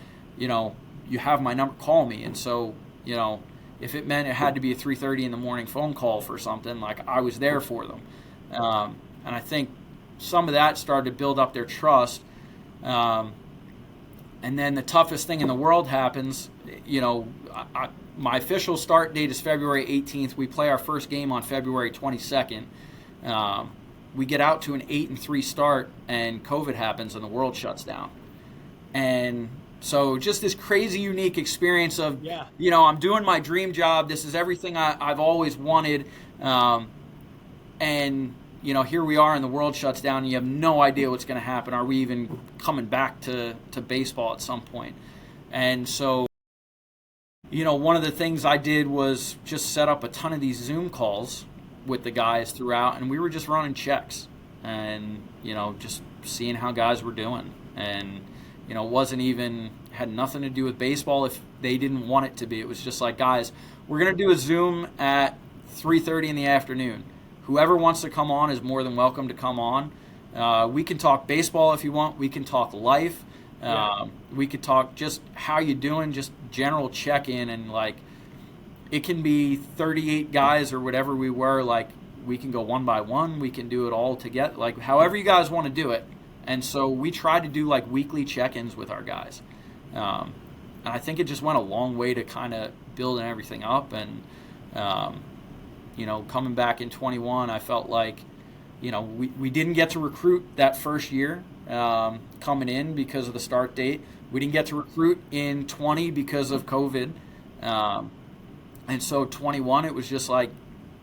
you have my number, call me. And so, if it meant it had to be a 3:30 in the morning phone call for something, like, I was there for them. And I think some of that started to build up their trust. And then the toughest thing in the world happens. My official start date is February 18th. We play our first game on February 22nd. We get out to an 8-3 start, and COVID happens and the world shuts down. And so just this crazy, unique experience of, I'm doing my dream job. This is everything I've always wanted. And, here we are and the world shuts down and you have no idea what's going to happen. Are we even coming back to baseball at some point? And so, one of the things I did was just set up a ton of these Zoom calls with the guys throughout, and we were just running checks and, just seeing how guys were doing. And, it had nothing to do with baseball if they didn't want it to be. It was just like, guys, we're going to do a Zoom at 3:30 in the afternoon. Whoever wants to come on is more than welcome to come on. We can talk baseball if you want. We can talk life. We could talk just how you doing, just general check-in. And, like, it can be 38 guys or whatever we were. Like, we can go one by one. We can do it all together. Like, however you guys want to do it. And so we tried to do like weekly check-ins with our guys. And I think it just went a long way to kind of building everything up. And, coming back in 21, I felt like, we didn't get to recruit that first year. coming in because of the start date. We didn't get to recruit in 20 because of COVID. And so 21, it was just like,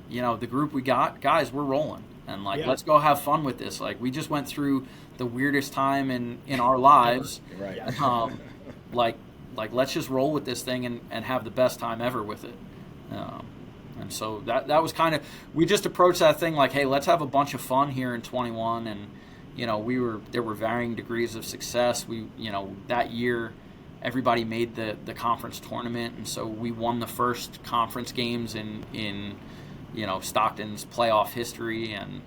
the group we got, guys, we're rolling. And let's go have fun with this. Like, we just went through the weirdest time in our lives. Right. Let's just roll with this thing and have the best time ever with it. And so that was kind of, we just approached that thing like, hey, let's have a bunch of fun here in 21. And, there were varying degrees of success. That year, everybody made the conference tournament. And so we won the first conference games in Stockton's playoff history. And,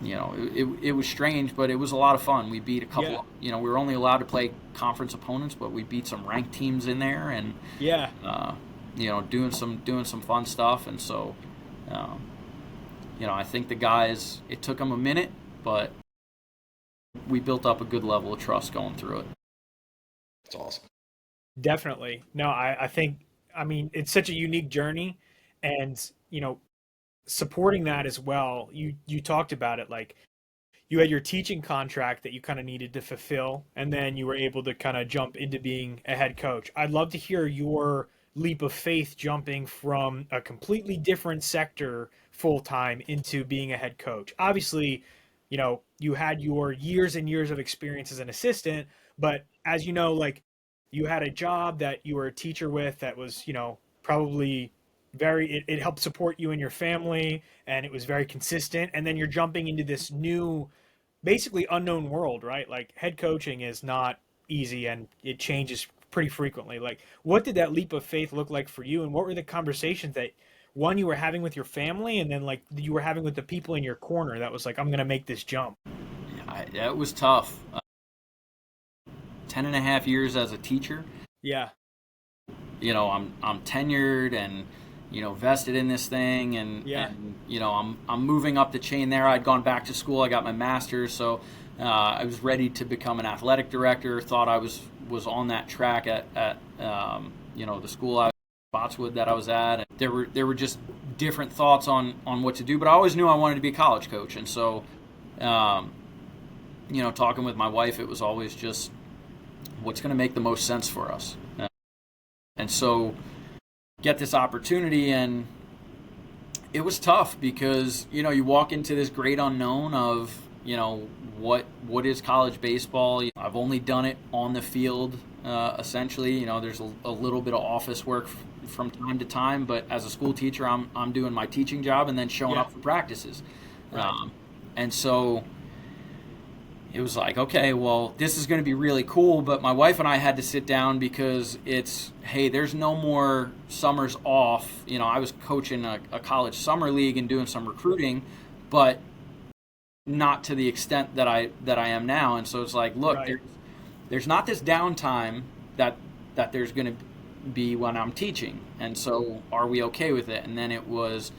it was strange, but it was a lot of fun. We beat a couple, we were only allowed to play conference opponents, but we beat some ranked teams in there and, doing some fun stuff. And so, I think the guys, it took them a minute, but we built up a good level of trust going through it. It's awesome. Definitely. No, I think, it's such a unique journey, and, supporting that as well. You talked about it, like you had your teaching contract that you kind of needed to fulfill, and then you were able to kind of jump into being a head coach. I'd love to hear your leap of faith jumping from a completely different sector full-time into being a head coach. Obviously, you had your years and years of experience as an assistant, but as you had a job that you were a teacher with that was, probably it helped support you and your family, and it was very consistent. And then you're jumping into this new, basically unknown world, right? Like, head coaching is not easy, and it changes pretty frequently. Like, what did that leap of faith look like for you? And what were the conversations that, one, you were having with your family, and then like you were having with the people in your corner that was like, I'm going to make this jump? Yeah, it was tough. 10 and a half years as a teacher. Yeah. I'm tenured and, vested in this thing, and I'm moving up the chain there. I'd gone back to school. I got my master's, so I was ready to become an athletic director. Thought I was on that track at the school Spotswood that I was at. And there were just different thoughts on what to do, but I always knew I wanted to be a college coach. And so, talking with my wife, it was always just what's going to make the most sense for us. And so get this opportunity, and it was tough because, you walk into this great unknown of, what is college baseball. I've only done it on the field, essentially. There's a little bit of office work from time to time, but as a school teacher, I'm doing my teaching job and then showing up for practices. Right. And so it was like, okay, well, this is going to be really cool, but my wife and I had to sit down because it's, hey, there's no more summers off. I was coaching a college summer league and doing some recruiting, but not to the extent that I am now. And so it's like, look, there's not this downtime that there's going to be when I'm teaching. And so are we okay with it? And then it was,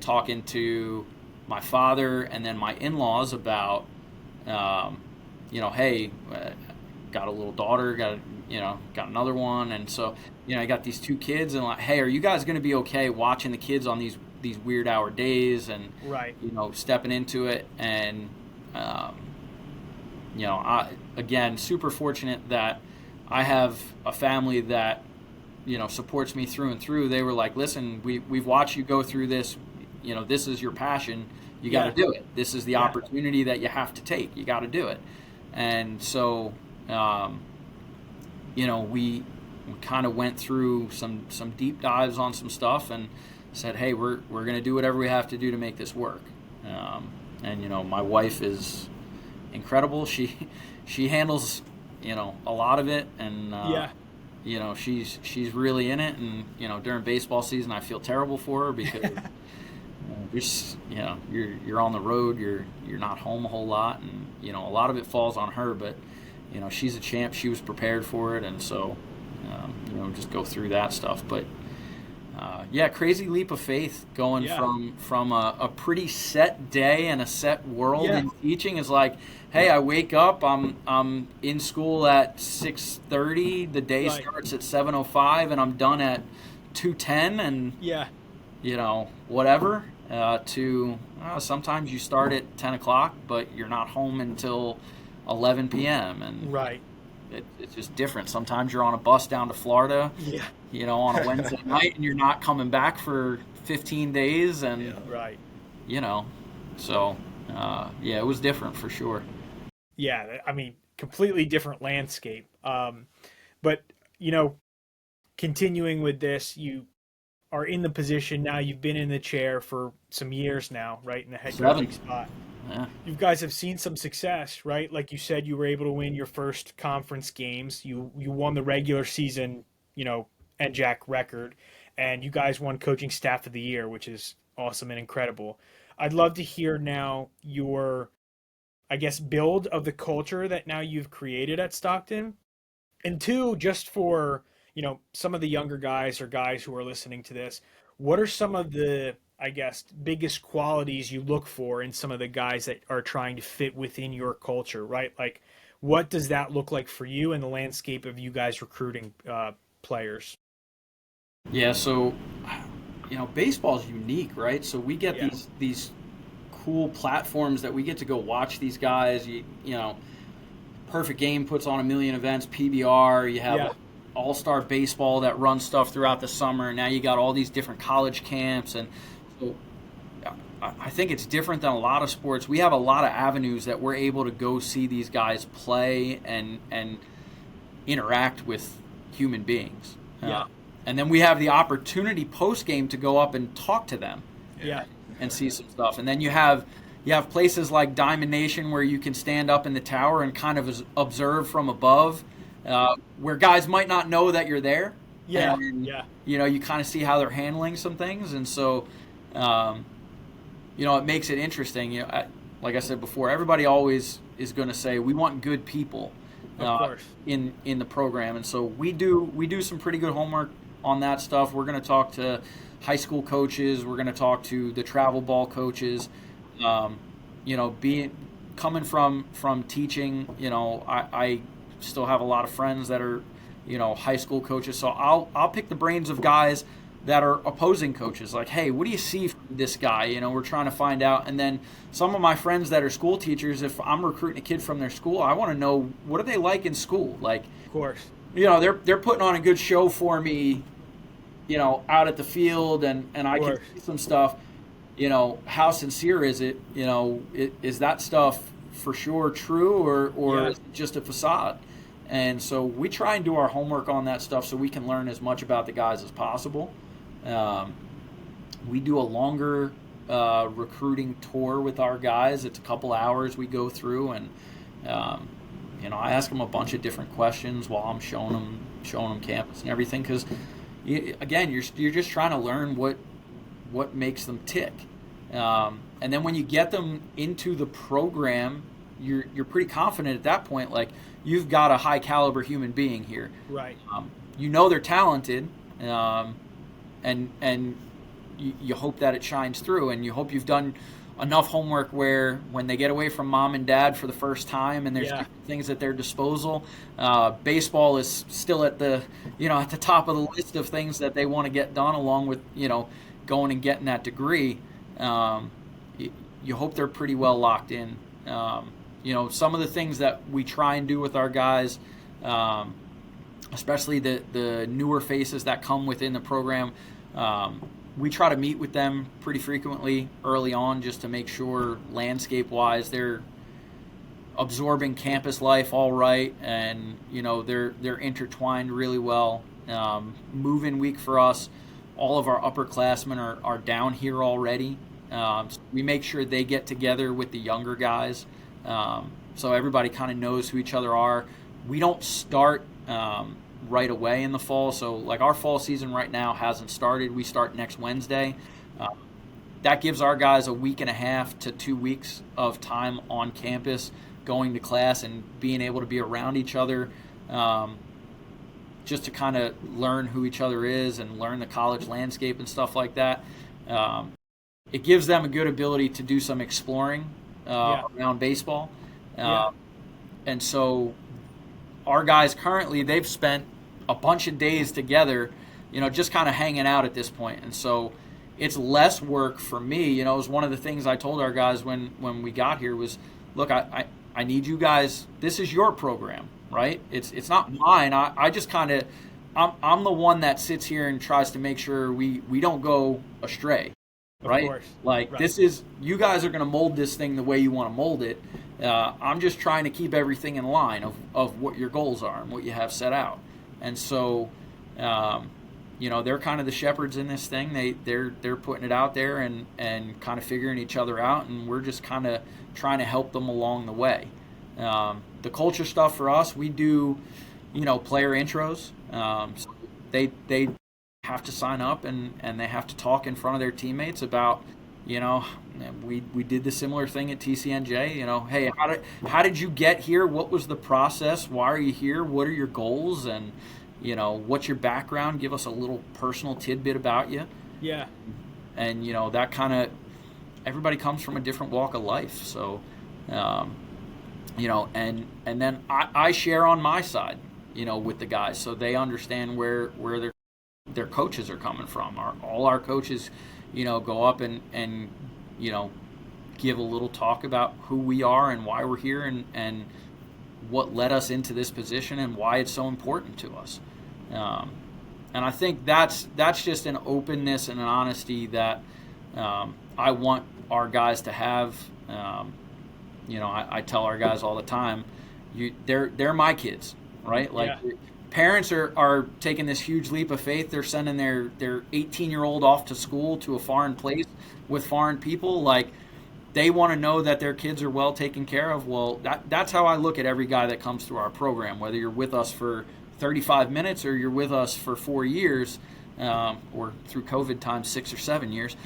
talking to my father and then my in-laws about, hey, got a little daughter, got another one. And so, I got these two kids, and like, hey, are you guys going to be okay watching the kids on these weird hour days and, stepping into it? And, I, again, super fortunate that I have a family that, supports me through and through. They were like, listen, we've watched you go through this, this is your passion. You got to do it. This is the opportunity that you have to take. You got to do it. And so, we kind of went through some deep dives on some stuff and said, hey, we're going to do whatever we have to do to make this work. And my wife is incredible. She handles, a lot of it, and she's really in it. And during baseball season, I feel terrible for her because you're on the road, you're not home a whole lot, and a lot of it falls on her. But she's a champ. She was prepared for it, and so just go through that stuff. But crazy leap of faith going from a pretty set day and a set world in teaching is like, hey, I wake up, I'm in school at 6:30, the day starts at 7:05, and I'm done at 2:10, and whatever. to sometimes you start at 10 o'clock, but you're not home until 11 p.m. And Right. It's just different. Sometimes you're on a bus down to Florida, Yeah. On a Wednesday night, and you're not coming back for 15 days. And, Right. So, it was different for sure. Yeah. I mean, completely different landscape. But, continuing with this, you are in the position now. You've been in the chair for some years now, right? In the head coaching spot. Yeah. You guys have seen some success, right? Like you said, you were able to win your first conference games. You won the regular season, NJAC record, and you guys won coaching staff of the year, which is awesome and incredible. I'd love to hear now your, I guess, build of the culture that now you've created at Stockton. And two, just for, some of the younger guys or guys who are listening to this, what are some of the, I guess, biggest qualities you look for in some of the guys that are trying to fit within your culture, right? Like, what does that look like for you in the landscape of you guys recruiting players? Yeah, so, baseball is unique, right? So we get these cool platforms that we get to go watch these guys. Perfect Game puts on a million events, PBR. You have All-Star Baseball that runs stuff throughout the summer. Now you got all these different college camps. And so I think it's different than a lot of sports. We have a lot of avenues that we're able to go see these guys play and interact with human beings. And then we have the opportunity post-game to go up and talk to them and see some stuff. And then you have places like Diamond Nation where you can stand up in the tower and kind of observe from above, where guys might not know that you're there. You kind of see how they're handling some things. And so, it makes it interesting. Like I said before, everybody always is going to say, we want good people in the program. And so we do some pretty good homework on that stuff. We're going to talk to high school coaches. We're going to talk to the travel ball coaches. Coming from teaching, I still have a lot of friends that are, high school coaches. So I'll pick the brains of guys that are opposing coaches. Like, hey, what do you see from this guy? We're trying to find out. And then some of my friends that are school teachers, if I'm recruiting a kid from their school, I want to know, what are they like in school? Like, of course, they're putting on a good show for me, out at the field, and I can see some stuff. How sincere is it? Is that stuff for sure true, or is it just a facade? And so we try and do our homework on that stuff so we can learn as much about the guys as possible. We do a longer recruiting tour with our guys. It's a couple hours we go through, and I ask them a bunch of different questions while I'm showing them campus and everything, because again, you're just trying to learn what makes them tick. And then when you get them into the program, you're pretty confident at that point, like, you've got a high caliber human being here. Right. They're talented, and you hope that it shines through, and you hope you've done enough homework where when they get away from mom and dad for the first time and there's things at their disposal, baseball is still at the top of the list of things that they want to get done, along with going and getting that degree. You hope they're pretty well locked in. Some of the things that we try and do with our guys, especially the newer faces that come within the program, we try to meet with them pretty frequently early on, just to make sure landscape-wise they're absorbing campus life all right, and they're intertwined really well. Move-in week for us, all of our upperclassmen are down here already. So we make sure they get together with the younger guys, so everybody kind of knows who each other are. We don't start right away in the fall, so like our fall season right now hasn't started. We start next Wednesday. That gives our guys a week and a half to 2 weeks of time on campus, going to class and being able to be around each other, just to kind of learn who each other is and learn the college landscape and stuff like that. It gives them a good ability to do some exploring around baseball. And so our guys currently, they've spent a bunch of days together, just kind of hanging out at this point. And so it's less work for me. It was one of the things I told our guys when we got here was, look, I need you guys. This is your program, right? It's not mine. I just kind of, I'm the one that sits here and tries to make sure we don't go astray, right? Of course. Like Right. this is, you guys are going to mold this thing the way you want to mold it. I'm just trying to keep everything in line of what your goals are and what you have set out. And so, they're kind of the shepherds in this thing. They're putting it out there and kind of figuring each other out, and we're just kind of trying to help them along the way. The culture stuff for us, we do, player intros. So they have to sign up and they have to talk in front of their teammates about, we did the similar thing at TCNJ. Hey, how did you get here? What was the process? Why are you here? What are your goals? And what's your background? Give us a little personal tidbit about you. Yeah. And that kind of, everybody comes from a different walk of life. So, and then I share on my side, with the guys, so they understand where their coaches are coming from. All our coaches, go up and give a little talk about who we are and why we're here and what led us into this position and why it's so important to us. And I think that's just an openness and an honesty that I want our guys to have. I tell our guys all the time, they're my kids, right? Like parents are taking this huge leap of faith. They're sending their 18-year-old off to school to a foreign place with foreign people. Like, they want to know that their kids are well taken care of. Well, that's how I look at every guy that comes through our program, whether you're with us for 35 minutes or you're with us for 4 years, or through COVID times 6 or 7 years.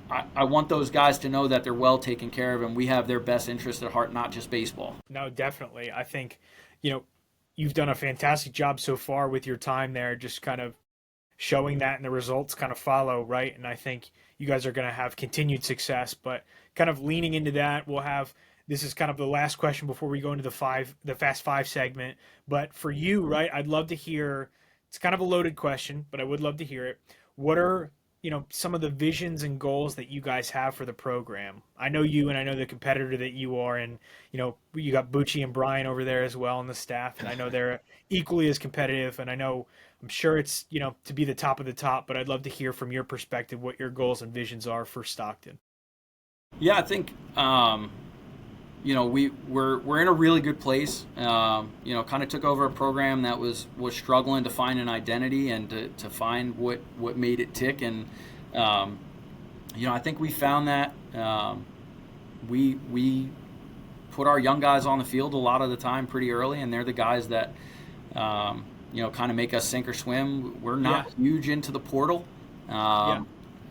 I want those guys to know that they're well taken care of and we have their best interest at heart, not just baseball. No, definitely. I think, you've done a fantastic job so far with your time there, just kind of showing that, and the results kind of follow, right? And I think you guys are going to have continued success, but kind of leaning into that, this is kind of the last question before we go into the Fast Five segment. But for you, right, I'd love to hear, it's kind of a loaded question, but I would love to hear it. What are, some of the visions and goals that you guys have for the program? I know you, and I know the competitor that you are, and, you got Bucci and Brian over there as well on the staff, and I know they're equally as competitive, and I'm sure it's, to be the top of the top, but I'd love to hear from your perspective what your goals and visions are for Stockton. Yeah, I think, we're in a really good place. Kind of took over a program that was struggling to find an identity and to find what made it tick. And, I think we found that we put our young guys on the field a lot of the time pretty early, and they're the guys that, kind of make us sink or swim. We're not huge into the portal.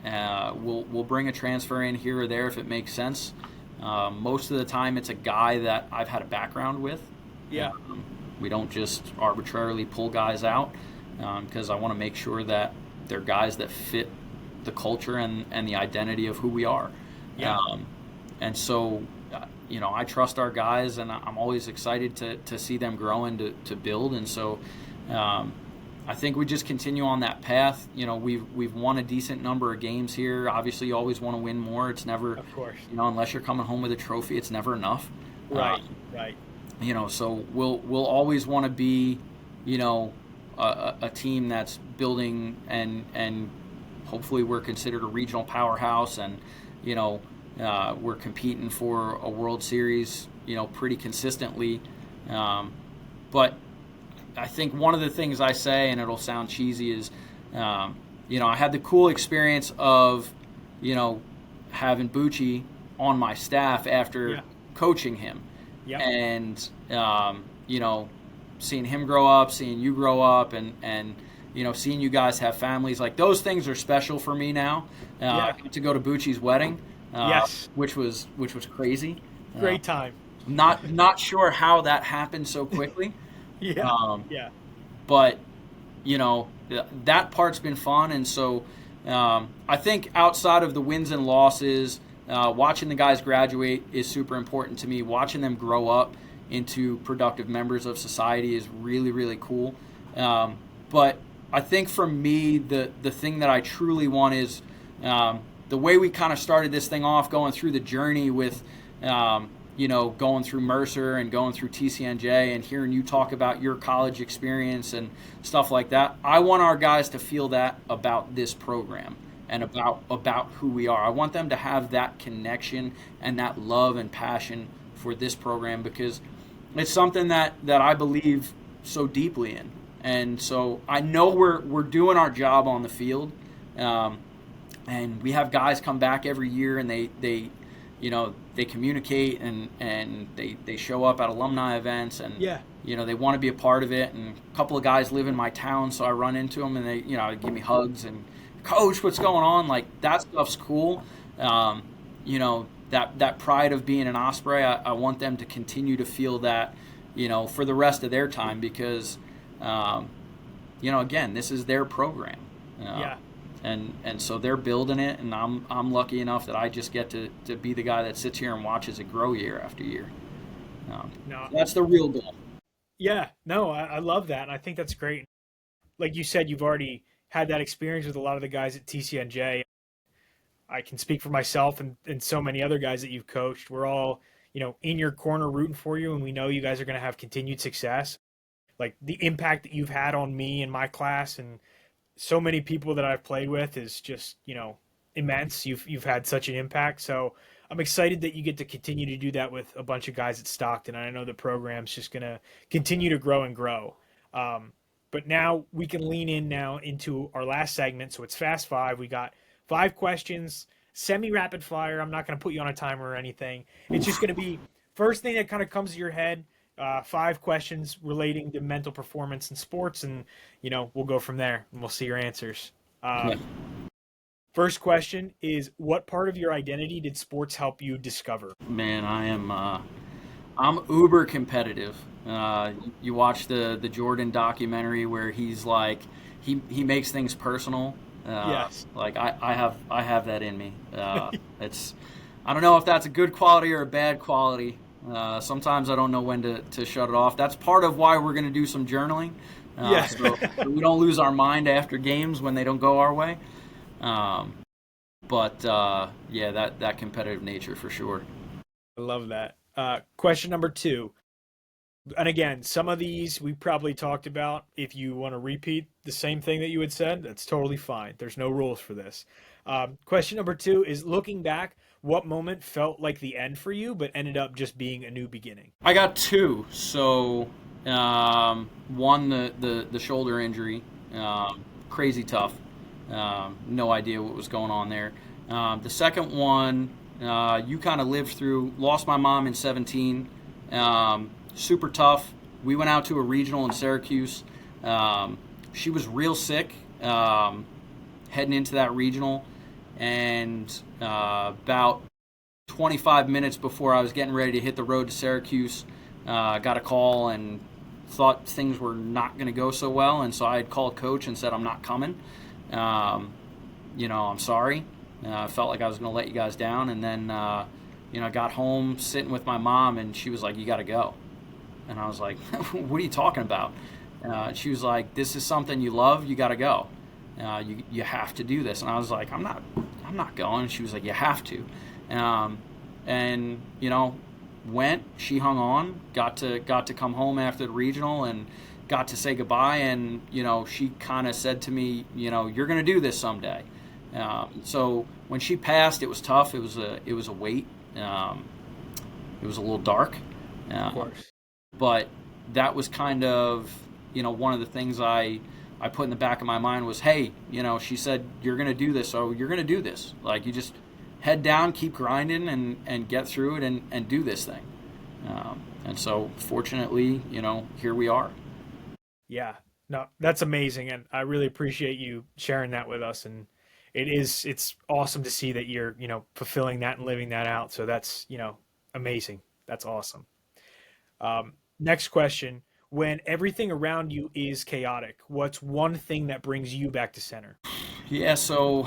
We'll bring a transfer in here or there if it makes sense. Most of the time it's a guy that I've had a background with. We don't just arbitrarily pull guys out, because I want to make sure that they're guys that fit the culture and the identity of who we are. And so, I trust our guys, and I'm always excited to see them grow and to build. And so, I think we just continue on that path. We've won a decent number of games here. Obviously, you always want to win more. It's never, of course, unless you're coming home with a trophy, it's never enough. Right. So we'll always want to be, a team that's building and hopefully we're considered a regional powerhouse, and we're competing for a World Series, pretty consistently. But I think one of the things I say, and it'll sound cheesy, is, I had the cool experience of, having Bucci on my staff after coaching him. And, seeing him grow up, seeing you grow up, and seeing you guys have families. Like, those things are special for me now. I got to go to Bucci's wedding, which was crazy. Great time. Not sure how that happened so quickly. But, that part's been fun. And so I think outside of the wins and losses, watching the guys graduate is super important to me. Watching them grow up into productive members of society is really, really cool. But I think for me, the thing that I truly want is the way we kind of started this thing off, going through the journey with, going through Mercer and going through TCNJ and hearing you talk about your college experience and stuff like that. I want our guys to feel that about this program and about who we are. I want them to have that connection and that love and passion for this program, because it's something that I believe so deeply in. And so I know we're doing our job on the field, and we have guys come back every year, and they communicate and they show up at alumni events, and they want to be a part of it. And a couple of guys live in my town, so I run into them, and they give me hugs and, Coach, what's going on? Like, that stuff's cool. That pride of being an Osprey, I want them to continue to feel that, for the rest of their time, because again, this is their program. And so they're building it, and I'm lucky enough that I just get to be the guy that sits here and watches it grow year after year. That's the real goal. Yeah, no, I love that, and I think that's great. Like you said, you've already had that experience with a lot of the guys at TCNJ. I can speak for myself and so many other guys that you've coached. We're all, in your corner rooting for you, and we know you guys are going to have continued success. Like, the impact that you've had on me and my class and so many people that I've played with is just, immense. You've had such an impact. So I'm excited that you get to continue to do that with a bunch of guys at Stockton. And I know the program's just going to continue to grow and grow. But now we can lean in now into our last segment. So it's Fast Five. We got 5 questions, semi-rapid fire. I'm not going to put you on a timer or anything. It's just going to be first thing that kind of comes to your head. 5 questions relating to mental performance in sports, and we'll go from there and we'll see your answers. First question is, what part of your identity did sports help you discover? Man, I'm uber competitive. You watch the Jordan documentary where he's like, he makes things personal. Yes. Like I have that in me. It's, I don't know if that's a good quality or a bad quality. Sometimes I don't know when to shut it off. That's part of why we're going to do some journaling. So we don't lose our mind after games when they don't go our way. But that competitive nature for sure. I love that. Question number 2. And again, some of these we probably talked about. If you want to repeat the same thing that you had said, that's totally fine. There's no rules for this. Question number 2 is, looking back, what moment felt like the end for you but ended up just being a new beginning? I got 2. So one, the shoulder injury, crazy tough. No idea what was going on there. The second one, you kind of lived through, lost my mom in 17. Super tough. We went out to a regional in Syracuse. She was real sick heading into that regional, and about 25 minutes before I was getting ready to hit the road to Syracuse, got a call and thought things were not going to go so well, and so I had called coach and said, I'm not coming. I'm sorry. I felt like I was going to let you guys down, and then I got home sitting with my mom, and she was like, you got to go. And I was like, what are you talking about? She was like, this is something you love, you got to go. You have to do this. And I was like, I'm not going. And she was like, you have to. Went, she hung on, got to come home after the regional and got to say goodbye. And, she kind of said to me, you're going to do this someday. So when she passed, it was tough. It was a weight. It was a little dark. Of course. But that was kind of, one of the things I put in the back of my mind was, hey, she said, you're going to do this, so you're going to do this. Like, you just head down, keep grinding, and get through it and do this thing. And so, fortunately, here we are. Yeah, no, that's amazing, and I really appreciate you sharing that with us. And it's awesome to see that you're, fulfilling that and living that out. So that's, amazing. That's awesome. Next question. When everything around you is chaotic, what's one thing that brings you back to center? Yeah, so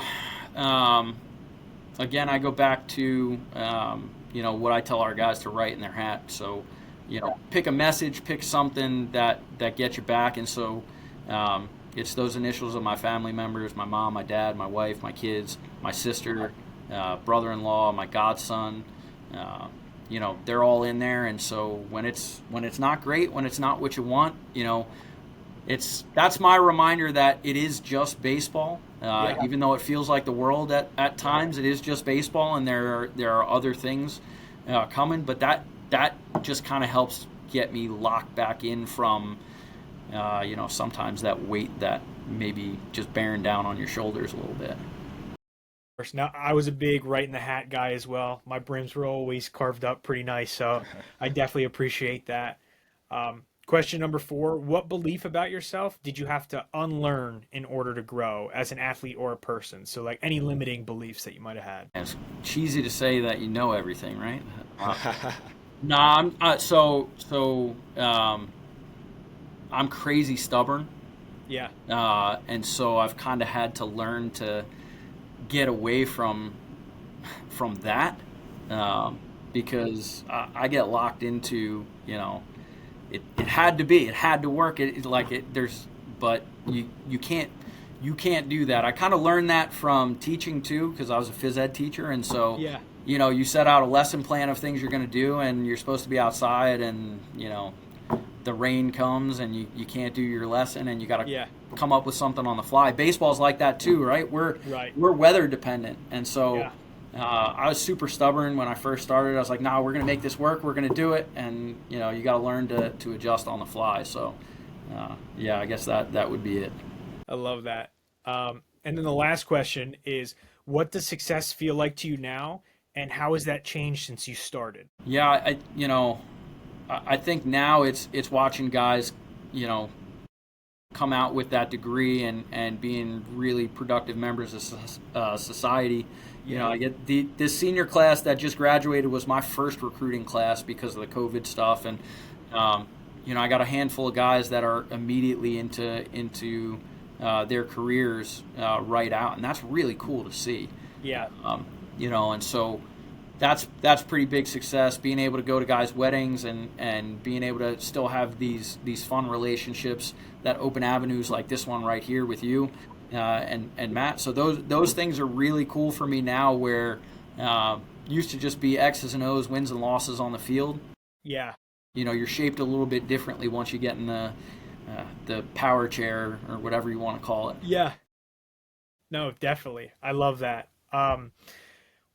again, I go back to what I tell our guys to write in their hat. So, pick a message, pick something that gets you back. And so it's those initials of my family members, my mom, my dad, my wife, my kids, my sister, brother-in-law, my godson. They're all in there. And so when it's not great, when it's not what you want, that's my reminder that it is just baseball. Even though it feels like the world at times, it is just baseball, and there are other things coming. But that just kind of helps get me locked back in from sometimes that weight that maybe just bearing down on your shoulders a little bit. Now, I was a big right in the hat guy as well. My brims were always carved up pretty nice, so I definitely appreciate that. Question number 4, what belief about yourself did you have to unlearn in order to grow as an athlete or a person? So like any limiting beliefs that you might have had. It's cheesy to say that you know everything, right? No, I'm crazy stubborn. Yeah. And so I've kind of had to learn to get away from that, because I get locked into, it had to work. But you can't do that. I kind of learned that from teaching too, because I was a phys ed teacher, and so Yeah. You set out a lesson plan of things you're going to do, and you're supposed to be outside, and the rain comes and you can't do your lesson, and you got to come up with something on the fly. Baseball's like that too, right? We're weather dependent, and so I was super stubborn when I first started. I was like, "Nah, we're going to make this work. We're going to do it," and you got to learn to adjust on the fly. So I guess that would be it. I love that. And then the last question is, what does success feel like to you now, and how has that changed since you started? Yeah, I think now it's watching guys, come out with that degree and being really productive members of society. I get this senior class that just graduated was my first recruiting class because of the COVID stuff, and I got a handful of guys that are immediately into their careers right out, and that's really cool to see. Yeah. And so that's pretty big success, being able to go to guys' weddings and being able to still have these fun relationships that open avenues like this one right here with you and Matt. So those things are really cool for me now, where used to just be X's and O's, wins and losses on the field. Yeah. You're shaped a little bit differently once you get in the power chair or whatever you want to call it. Yeah. No, definitely. I love that.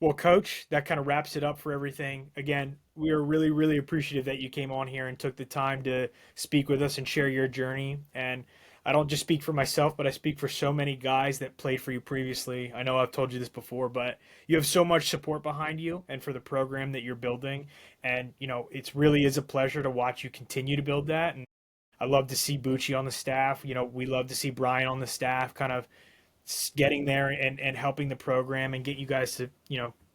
Well, Coach, that kind of wraps it up for everything. Again, we are really, really appreciative that you came on here and took the time to speak with us and share your journey. And I don't just speak for myself, but I speak for so many guys that played for you previously. I know I've told you this before, but you have so much support behind you and for the program that you're building. And, it really is a pleasure to watch you continue to build that. And I love to see Bucci on the staff. We love to see Brian on the staff kind of getting there and helping the program and get you guys to,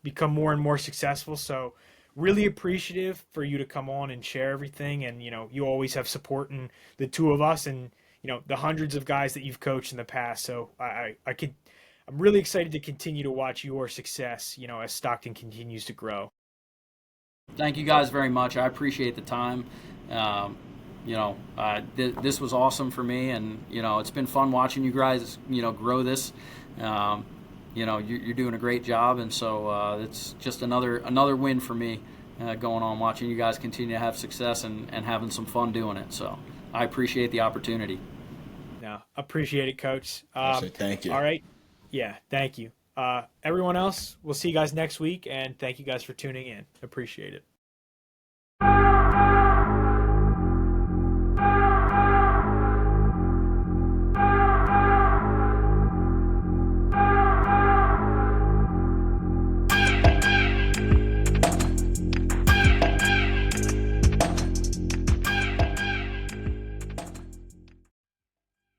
become more and more successful. So really appreciative for you to come on and share everything. And, you always have support in the two of us and, the hundreds of guys that you've coached in the past. So I'm really excited to continue to watch your success, as Stockton continues to grow. Thank you guys very much. I appreciate the time. This was awesome for me, and it's been fun watching you guys grow this. You're doing a great job, and so it's just another win for me going on, watching you guys continue to have success and having some fun doing it. So I appreciate the opportunity. No, appreciate it, Coach. Thank you. All right. Yeah, thank you. Everyone else, we'll see you guys next week, and thank you guys for tuning in. Appreciate it.